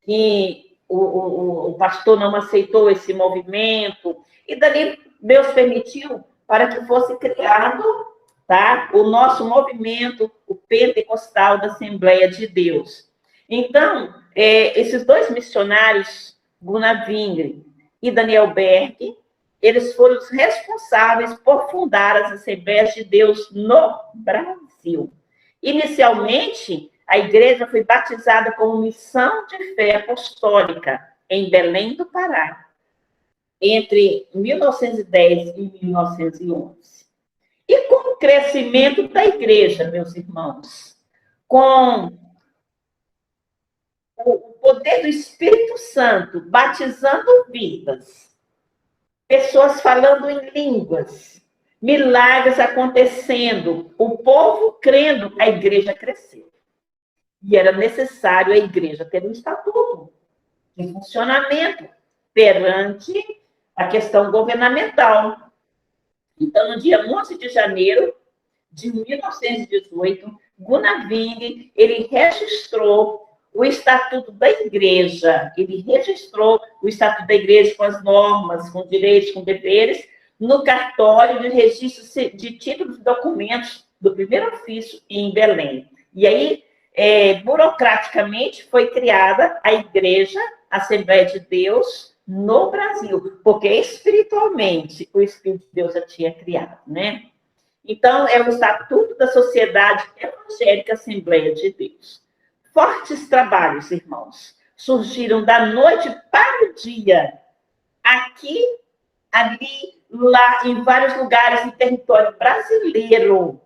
que o pastor não aceitou esse movimento, e dali Deus permitiu para que fosse criado, tá, o nosso movimento, o pentecostal da Assembleia de Deus. Então, esses dois missionários, Gunnar Wingre e Daniel Berg, eles foram os responsáveis por fundar as Assembleias de Deus no Brasil. Inicialmente, a igreja foi batizada como Missão de Fé Apostólica, em Belém do Pará, entre 1910 e 1911. E com o crescimento da igreja, meus irmãos, com o poder do Espírito Santo batizando vidas, pessoas falando em línguas, milagres acontecendo, o povo crendo, a igreja cresceu. E era necessário a igreja ter um estatuto de funcionamento perante a questão governamental. Então, no dia 11 de janeiro de 1918, Gunnar Wingre, ele registrou o Estatuto da Igreja. Ele registrou o Estatuto da Igreja com as normas, com direitos, com deveres, no cartório de registro de títulos e documentos do primeiro ofício em Belém. E aí, burocraticamente, foi criada a Igreja Assembleia de Deus no Brasil, porque espiritualmente o Espírito de Deus já tinha criado, né? Então, é o Estatuto da Sociedade Evangélica Assembleia de Deus. Fortes trabalhos, irmãos, surgiram da noite para o dia, aqui, ali, lá, em vários lugares do território brasileiro,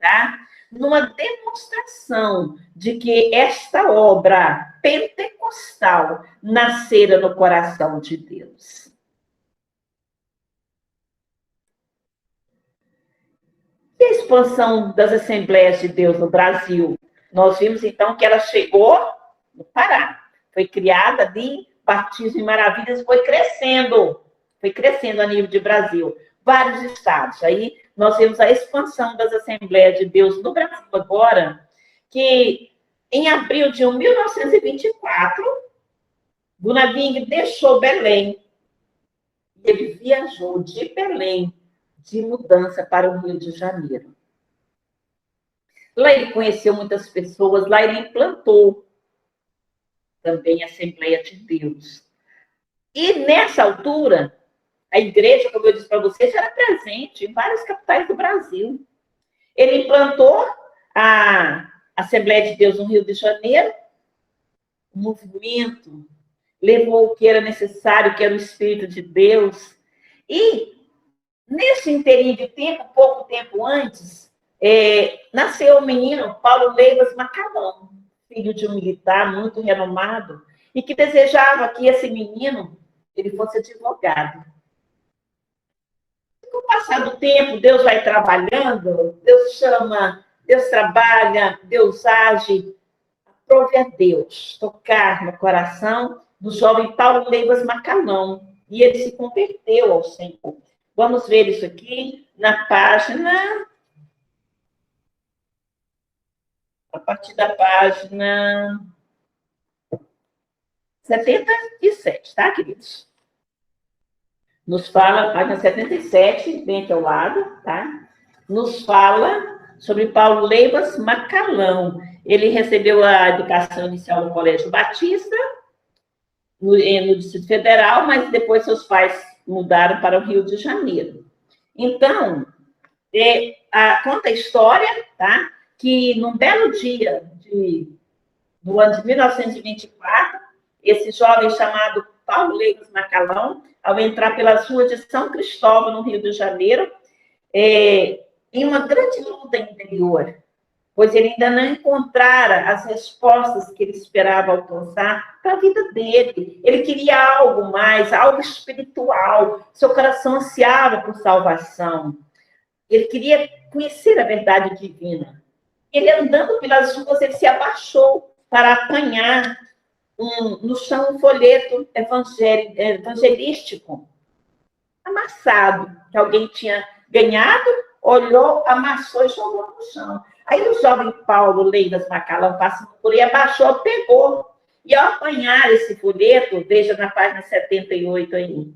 tá? Numa demonstração de que esta obra pentecostal nascera no coração de Deus. E a expansão das Assembleias de Deus no Brasil? Nós vimos, então, que ela chegou no Pará. Foi criada ali, Batismo em Maravilhas, foi crescendo a nível de Brasil. Vários estados. Aí nós vemos a expansão das Assembleias de Deus no Brasil agora, que em abril de 1924, Gunnar Wingre deixou Belém. Ele viajou de Belém de mudança para o Rio de Janeiro. Lá ele conheceu muitas pessoas, lá ele implantou também a Assembleia de Deus. E nessa altura, a igreja, como eu disse para vocês, era presente em várias capitais do Brasil. Ele implantou a Assembleia de Deus no Rio de Janeiro, o movimento levou o que era necessário, que era o Espírito de Deus. E nesse inteirinho de tempo, pouco tempo antes, nasceu o menino Paulo Leivas Macalão, filho de um militar muito renomado, e que desejava que esse menino ele fosse advogado. Com o passar do tempo, Deus vai trabalhando, Deus chama, Deus trabalha, Deus age. Aprove a Deus tocar no coração do jovem Paulo Leivas Macalão, e ele se converteu ao Senhor. Vamos ver isso aqui na página... A partir da página 77, tá, queridos? Nos fala, página 77, bem aqui ao lado, tá? Nos fala sobre Paulo Leivas Macalão. Ele recebeu a educação inicial no Colégio Batista, no Distrito Federal, mas depois seus pais mudaram para o Rio de Janeiro. Então, conta a história, tá? Que num belo dia do ano de 1924, esse jovem chamado Paulo Leivas Macalão, ao entrar pelas ruas de São Cristóvão, no Rio de Janeiro, em uma grande luta interior, pois ele ainda não encontrara as respostas que ele esperava alcançar para a vida dele. Ele queria algo mais, algo espiritual. Seu coração ansiava por salvação. Ele queria conhecer a verdade divina. Ele, andando pelas ruas, ele se abaixou para apanhar no chão um folheto evangelístico amassado, que alguém tinha ganhado, olhou, amassou e jogou no chão. Aí o jovem Paulo Leiras Macalão, passando por aí, abaixou, pegou. E ao apanhar esse folheto, veja na página 78 aí,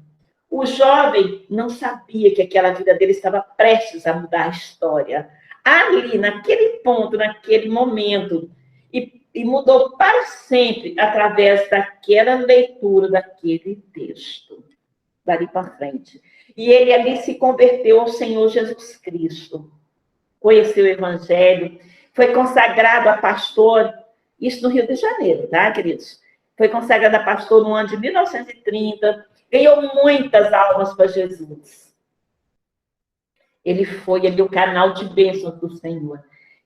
o jovem não sabia que aquela vida dele estava prestes a mudar a história. Ali, naquele ponto, naquele momento, e mudou para sempre através daquela leitura daquele texto. Dali para frente. E ele ali se converteu ao Senhor Jesus Cristo. Conheceu o Evangelho, foi consagrado a pastor, isso no Rio de Janeiro, tá, queridos? Foi consagrado a pastor no ano de 1930, ganhou muitas almas para Jesus. Ele foi ali o canal de bênçãos do Senhor.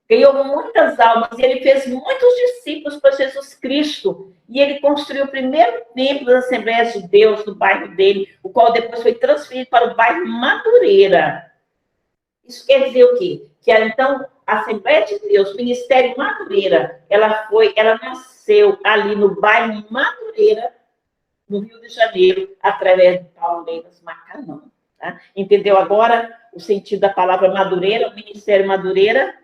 Ganhou muitas almas e ele fez muitos discípulos para Jesus Cristo. E ele construiu o primeiro templo das Assembleias de Deus no bairro dele, o qual depois foi transferido para o bairro Madureira. Isso quer dizer o quê? Que então a Assembleia de Deus, Ministério Madureira, ela nasceu ali no bairro Madureira, no Rio de Janeiro, através de Paulo Leiras Macalão. Tá? Entendeu agora o sentido da palavra Madureira, o Ministério Madureira?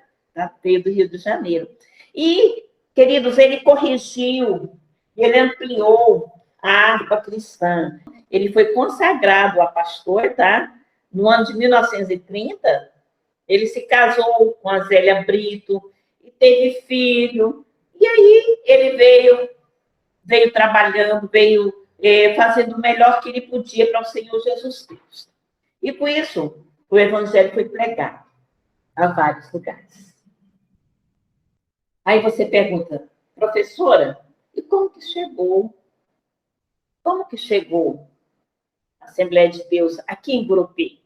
Veio do Rio de Janeiro. E, queridos, ele corrigiu, ele ampliou a harpa cristã. Ele foi consagrado a pastor, tá? No ano de 1930, ele se casou com a Zélia Brito e teve filho. E aí ele veio trabalhando, veio fazendo o melhor que ele podia para o Senhor Jesus Cristo. E por isso, o evangelho foi pregado a vários lugares. Aí você pergunta, professora, e como que chegou? Como que chegou a Assembleia de Deus aqui em Gurupi?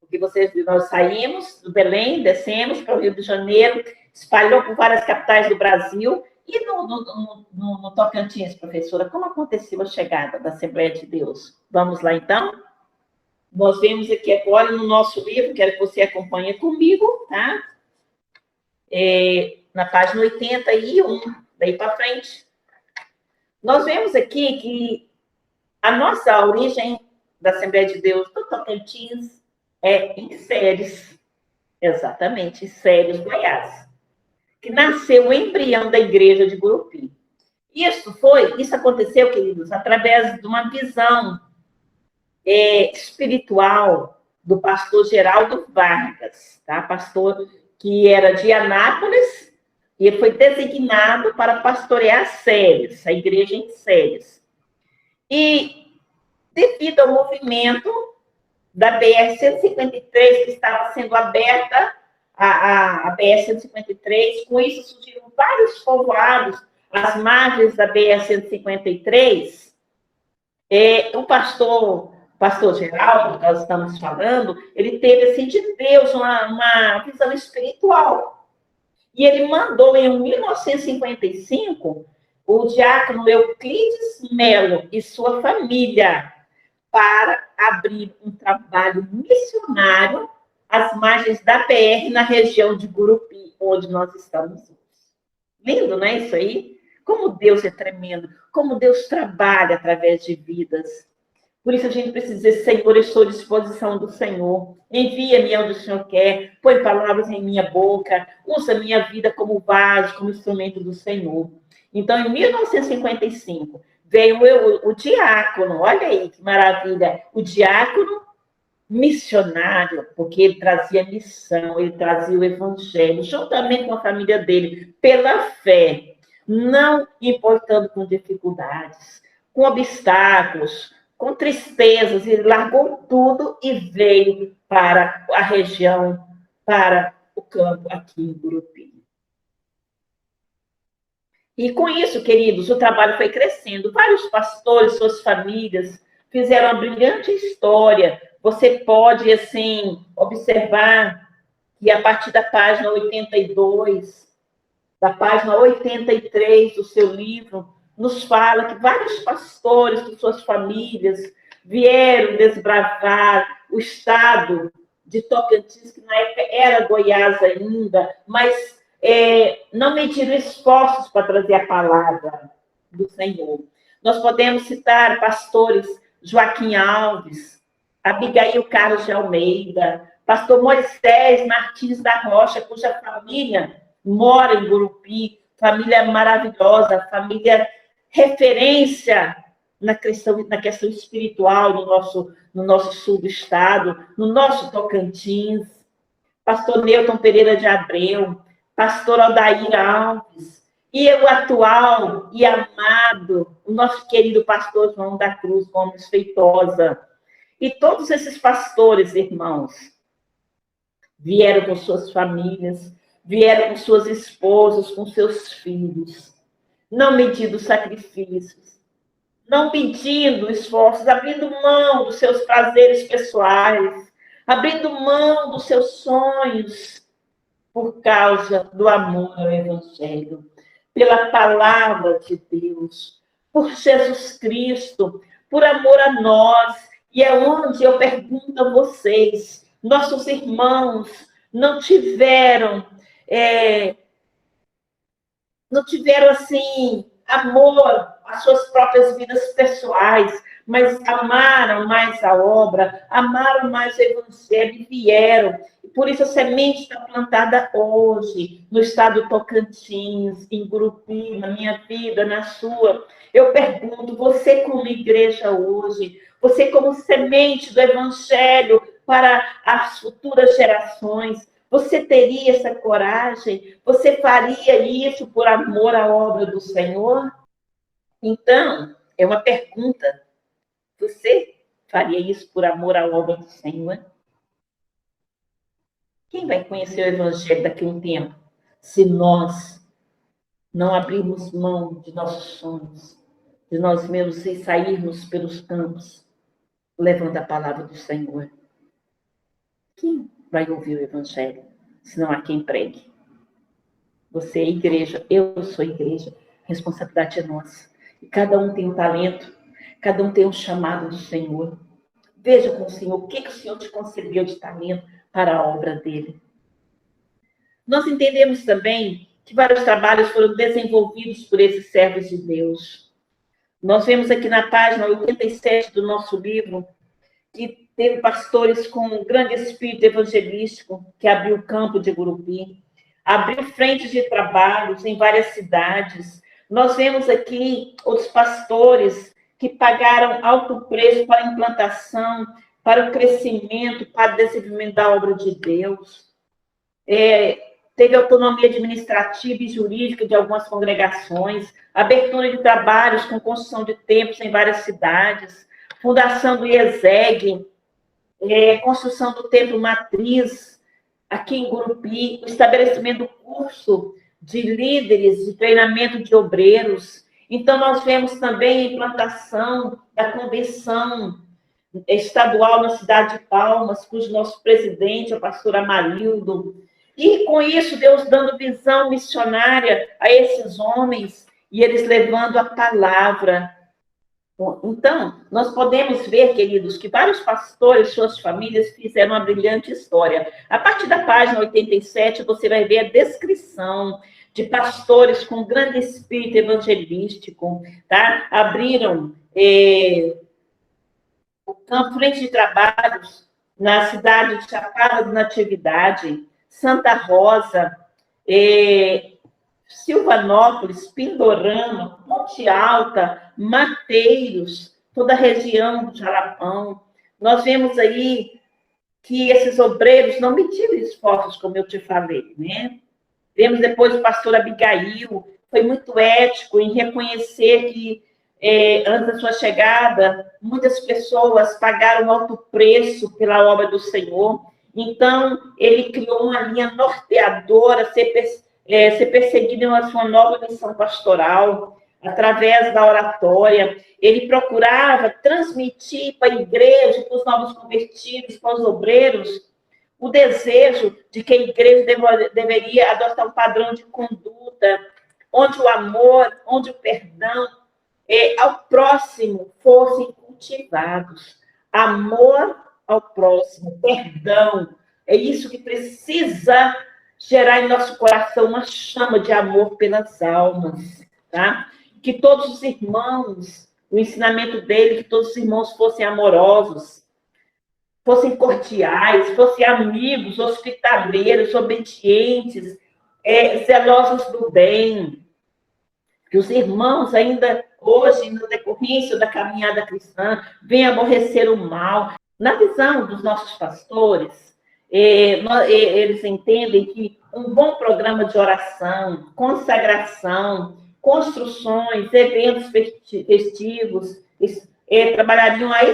Porque nós saímos do Belém, descemos para o Rio de Janeiro, espalhou por várias capitais do Brasil. E no Tocantins, professora, como aconteceu a chegada da Assembleia de Deus? Vamos lá, então? Nós vemos aqui agora no nosso livro, quero que você acompanhe comigo, tá? Na página 81, daí para frente. Nós vemos aqui que a nossa origem da Assembleia de Deus do Tocantins é em Séries. Exatamente, em Séries, Goiás. Que nasceu o embrião da igreja de Gurupi. Isso aconteceu, queridos, através de uma visão espiritual do pastor Geraldo Vargas, tá? Pastor que era de Anápolis, e ele foi designado para pastorear Séries, a igreja em Séries. E, devido ao movimento da BR-153, que estava sendo aberta, a BR-153, com isso surgiram vários povoados às margens da BR-153. O pastor Geraldo, que nós estamos falando, ele teve, assim, de Deus uma visão espiritual. E ele mandou, em 1955, o diácono Euclides Melo e sua família para abrir um trabalho missionário às margens da BR, na região de Gurupi, onde nós estamos hoje. Lindo, não é isso aí? Como Deus é tremendo, como Deus trabalha através de vidas. Por isso a gente precisa dizer, Senhor, eu estou à disposição do Senhor. Envia-me onde o Senhor quer, põe palavras em minha boca, usa minha vida como vaso, como instrumento do Senhor. Então, em 1955, veio o diácono, olha aí que maravilha, o diácono missionário, porque ele trazia missão, ele trazia o evangelho, juntamente com a família dele, pela fé, não importando com dificuldades, com obstáculos, com tristezas, ele largou tudo e veio para a região, para o campo aqui em Gurupi. E com isso, queridos, o trabalho foi crescendo. Vários pastores, suas famílias, fizeram uma brilhante história. Você pode, assim, observar que a partir da página 82, da página 83 do seu livro, nos fala que vários pastores com suas famílias vieram desbravar o estado de Tocantins, que na época era Goiás ainda, mas não mediram esforços para trazer a palavra do Senhor. Nós podemos citar pastores Joaquim Alves, Abigail Carlos de Almeida, pastor Moisés Martins da Rocha, cuja família mora em Gurupi, família maravilhosa, família referência na questão espiritual no nosso sul do estado, no nosso Tocantins, pastor Newton Pereira de Abreu, pastor Odair Alves, e o atual e amado, o nosso querido pastor João da Cruz Gomes Feitosa. E todos esses pastores, irmãos, vieram com suas famílias, vieram com suas esposas, com seus filhos, não medindo sacrifícios, não pedindo esforços, abrindo mão dos seus prazeres pessoais, abrindo mão dos seus sonhos, por causa do amor ao Evangelho, pela palavra de Deus, por Jesus Cristo, por amor a nós. E é onde eu pergunto a vocês, nossos irmãos não tiveram assim, amor às suas próprias vidas pessoais, mas amaram mais a obra, amaram mais o Evangelho e vieram. E por isso a semente está plantada hoje, no estado do Tocantins, em Gurupi, na minha vida, na sua. Eu pergunto, você como igreja hoje, você como semente do Evangelho para as futuras gerações, você teria essa coragem? Você faria isso por amor à obra do Senhor? Então, é uma pergunta. Você faria isso por amor à obra do Senhor? Quem vai conhecer o Evangelho daqui a um tempo, se nós não abrirmos mão de nossos sonhos, de nós mesmos e sairmos pelos campos, levando a palavra do Senhor? Quem vai ouvir o Evangelho, se não há quem pregue? Você é igreja, eu sou igreja, a responsabilidade é nossa. E cada um tem um talento, cada um tem um chamado do Senhor. Veja com o Senhor o que o Senhor te concedeu de talento para a obra dele. Nós entendemos também que vários trabalhos foram desenvolvidos por esses servos de Deus. Nós vemos aqui na página 87 do nosso livro que teve pastores com um grande espírito evangelístico que abriu o campo de Gurupi, abriu frentes de trabalhos em várias cidades. Nós vemos aqui outros pastores que pagaram alto preço para a implantação, para o crescimento, para o desenvolvimento da obra de Deus. Teve autonomia administrativa e jurídica de algumas congregações, abertura de trabalhos com construção de templos em várias cidades, fundação do IESEG, construção do templo matriz aqui em Gurupi, o estabelecimento do curso de líderes de treinamento de obreiros. Então, nós vemos também a implantação da convenção estadual na cidade de Palmas, cujo nosso presidente é o pastor Amarildo. E, com isso, Deus dando visão missionária a esses homens e eles levando a palavra. Então, nós podemos ver, queridos, que vários pastores e suas famílias fizeram uma brilhante história. A partir da página 87, você vai ver a descrição de pastores com grande espírito evangelístico, tá? Abriram o campo frente de trabalhos na cidade de Chapada do Natividade, Santa Rosa, Silvanópolis, Pindorama, Monte Alta, Mateiros, toda a região do Jalapão. Nós vemos aí que esses obreiros não mediram esforços, como eu te falei, né? Vemos depois o pastor Abigail, foi muito ético em reconhecer que, antes da sua chegada, muitas pessoas pagaram alto preço pela obra do Senhor. Então, ele criou uma linha norteadora, ser perseguido em uma sua nova missão pastoral, através da oratória. Ele procurava transmitir para a igreja, para os novos convertidos, para os obreiros, o desejo de que a igreja deveria adotar um padrão de conduta, onde o amor, onde o perdão ao próximo fossem cultivados. Amor ao próximo, perdão. É isso que precisa gerar em nosso coração uma chama de amor pelas almas, tá? Que todos os irmãos, o ensinamento dele, que todos os irmãos fossem amorosos, fossem cordiais, fossem amigos, hospitaleiros, obedientes, zelosos do bem. Que os irmãos ainda hoje, na decorrência da caminhada cristã, venham aborrecer o mal. Na visão dos nossos pastores, eles entendem que um bom programa de oração, consagração, construções, eventos festivos, trabalhariam a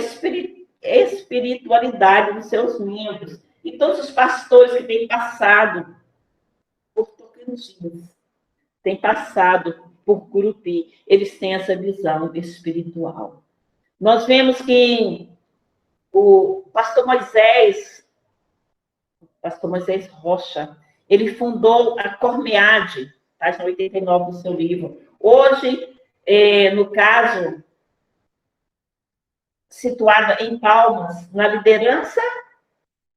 espiritualidade dos seus membros. E todos os pastores que têm passado por Tocantins, têm passado por Gurupi, eles têm essa visão espiritual. Nós vemos que o pastor Moisés Rocha, ele fundou a Cormeade, página 89 do seu livro. Hoje, no caso, situada em Palmas, na liderança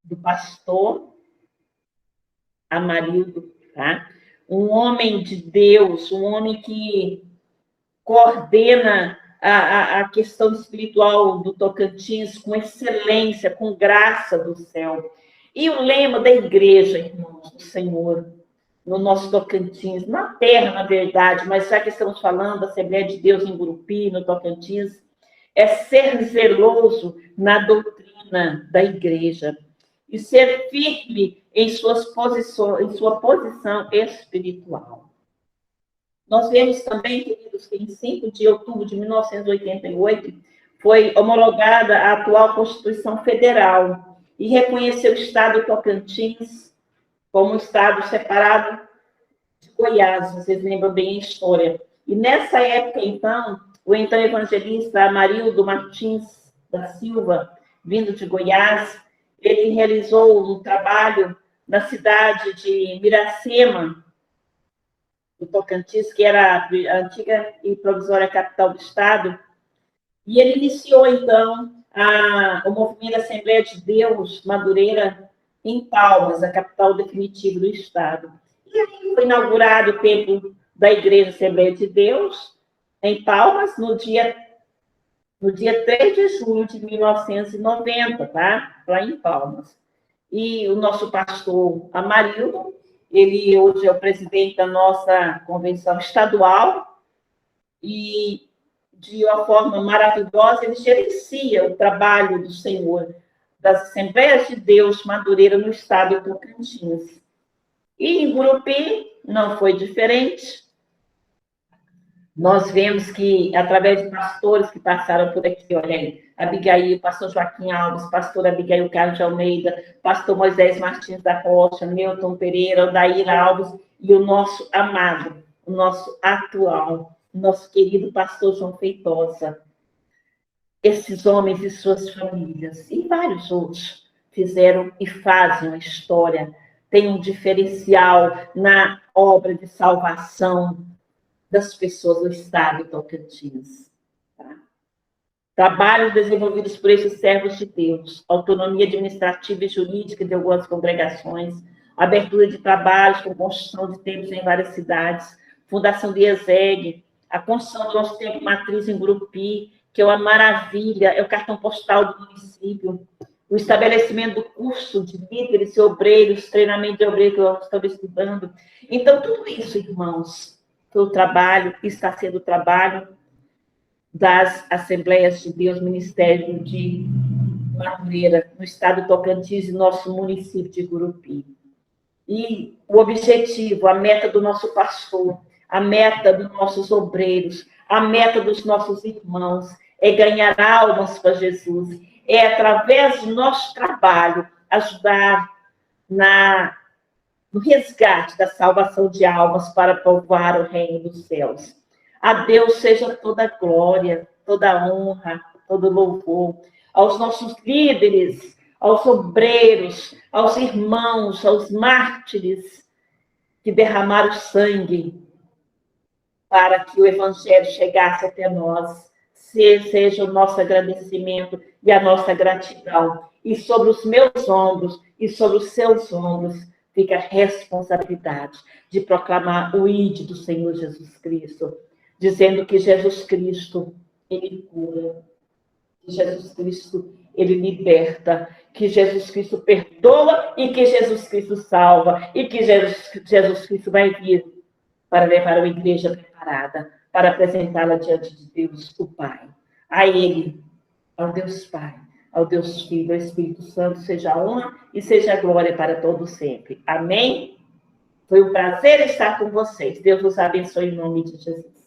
do pastor Amarildo, tá? Um homem de Deus, um homem que coordena a questão espiritual do Tocantins com excelência, com graça do céu. E o lema da igreja, irmãos, do Senhor, no nosso Tocantins, na terra, na verdade, mas já que estamos falando da Assembleia de Deus em Gurupi, no Tocantins, é ser zeloso na doutrina da igreja e ser firme em sua posição espiritual. Nós vemos também, queridos, que em 5 de outubro de 1988 foi homologada a atual Constituição Federal e reconheceu o Estado do Tocantins como um Estado separado de Goiás. Vocês lembram bem a história. E nessa época, então, o então evangelista Amarildo Martins da Silva, vindo de Goiás, ele realizou um trabalho na cidade de Miracema, do Tocantins, que era a antiga e provisória capital do Estado, e ele iniciou, então, o movimento Assembleia de Deus Madureira em Palmas, a capital definitiva do Estado. E aí foi inaugurado o templo da Igreja Assembleia de Deus, em Palmas, no dia 3 de junho de 1990, tá? Lá em Palmas. E o nosso pastor Amarildo, ele hoje é o presidente da nossa convenção estadual e, de uma forma maravilhosa, ele gerencia o trabalho do Senhor das Assembleias de Deus Madureira no estado do Tocantins. E em Gurupi não foi diferente. Nós vemos que, através de pastores que passaram por aqui, olha aí, Abigail, pastor Joaquim Alves, pastor Abigail Carlos de Almeida, pastor Moisés Martins da Rocha, Milton Pereira, Odaíra Alves e o nosso amado, o nosso atual, nosso querido pastor João Feitosa. Esses homens e suas famílias, e vários outros, fizeram e fazem a história, tem um diferencial na obra de salvação das pessoas do estado de Tocantins. Tá? Trabalhos desenvolvidos por esses servos de Deus, autonomia administrativa e jurídica de algumas congregações, abertura de trabalhos com construção de templos em várias cidades, fundação de ESEG, a construção do nosso templo matriz em Gurupi, que é uma maravilha, é o cartão postal do município, o estabelecimento do curso de líderes e obreiros, treinamento de obreiros que eu estou estudando. Então, tudo isso, irmãos, o trabalho, está sendo o trabalho das Assembleias de Deus, Ministério de Madureira, no estado do Tocantins e nosso município de Gurupi. E o objetivo, a meta do nosso pastor, a meta dos nossos obreiros, a meta dos nossos irmãos é ganhar almas para Jesus, é, através do nosso trabalho, ajudar no resgate da salvação de almas para povoar o reino dos céus. A Deus seja toda a glória, toda a honra, todo o louvor, aos nossos líderes, aos obreiros, aos irmãos, aos mártires que derramaram sangue para que o Evangelho chegasse até nós. Seja o nosso agradecimento e a nossa gratidão. E sobre os meus ombros e sobre os seus ombros fica a responsabilidade de proclamar o ID do Senhor Jesus Cristo, dizendo que Jesus Cristo, ele cura, que Jesus Cristo, ele liberta, que Jesus Cristo perdoa e que Jesus Cristo salva, e que Jesus Cristo vai vir para levar a igreja preparada, para apresentá-la diante de Deus, o Pai. A Ele, ao Deus Pai, ao Deus Filho, ao Espírito Santo, seja a honra e seja a glória para todos sempre. Amém? Foi um prazer estar com vocês. Deus os abençoe em nome de Jesus.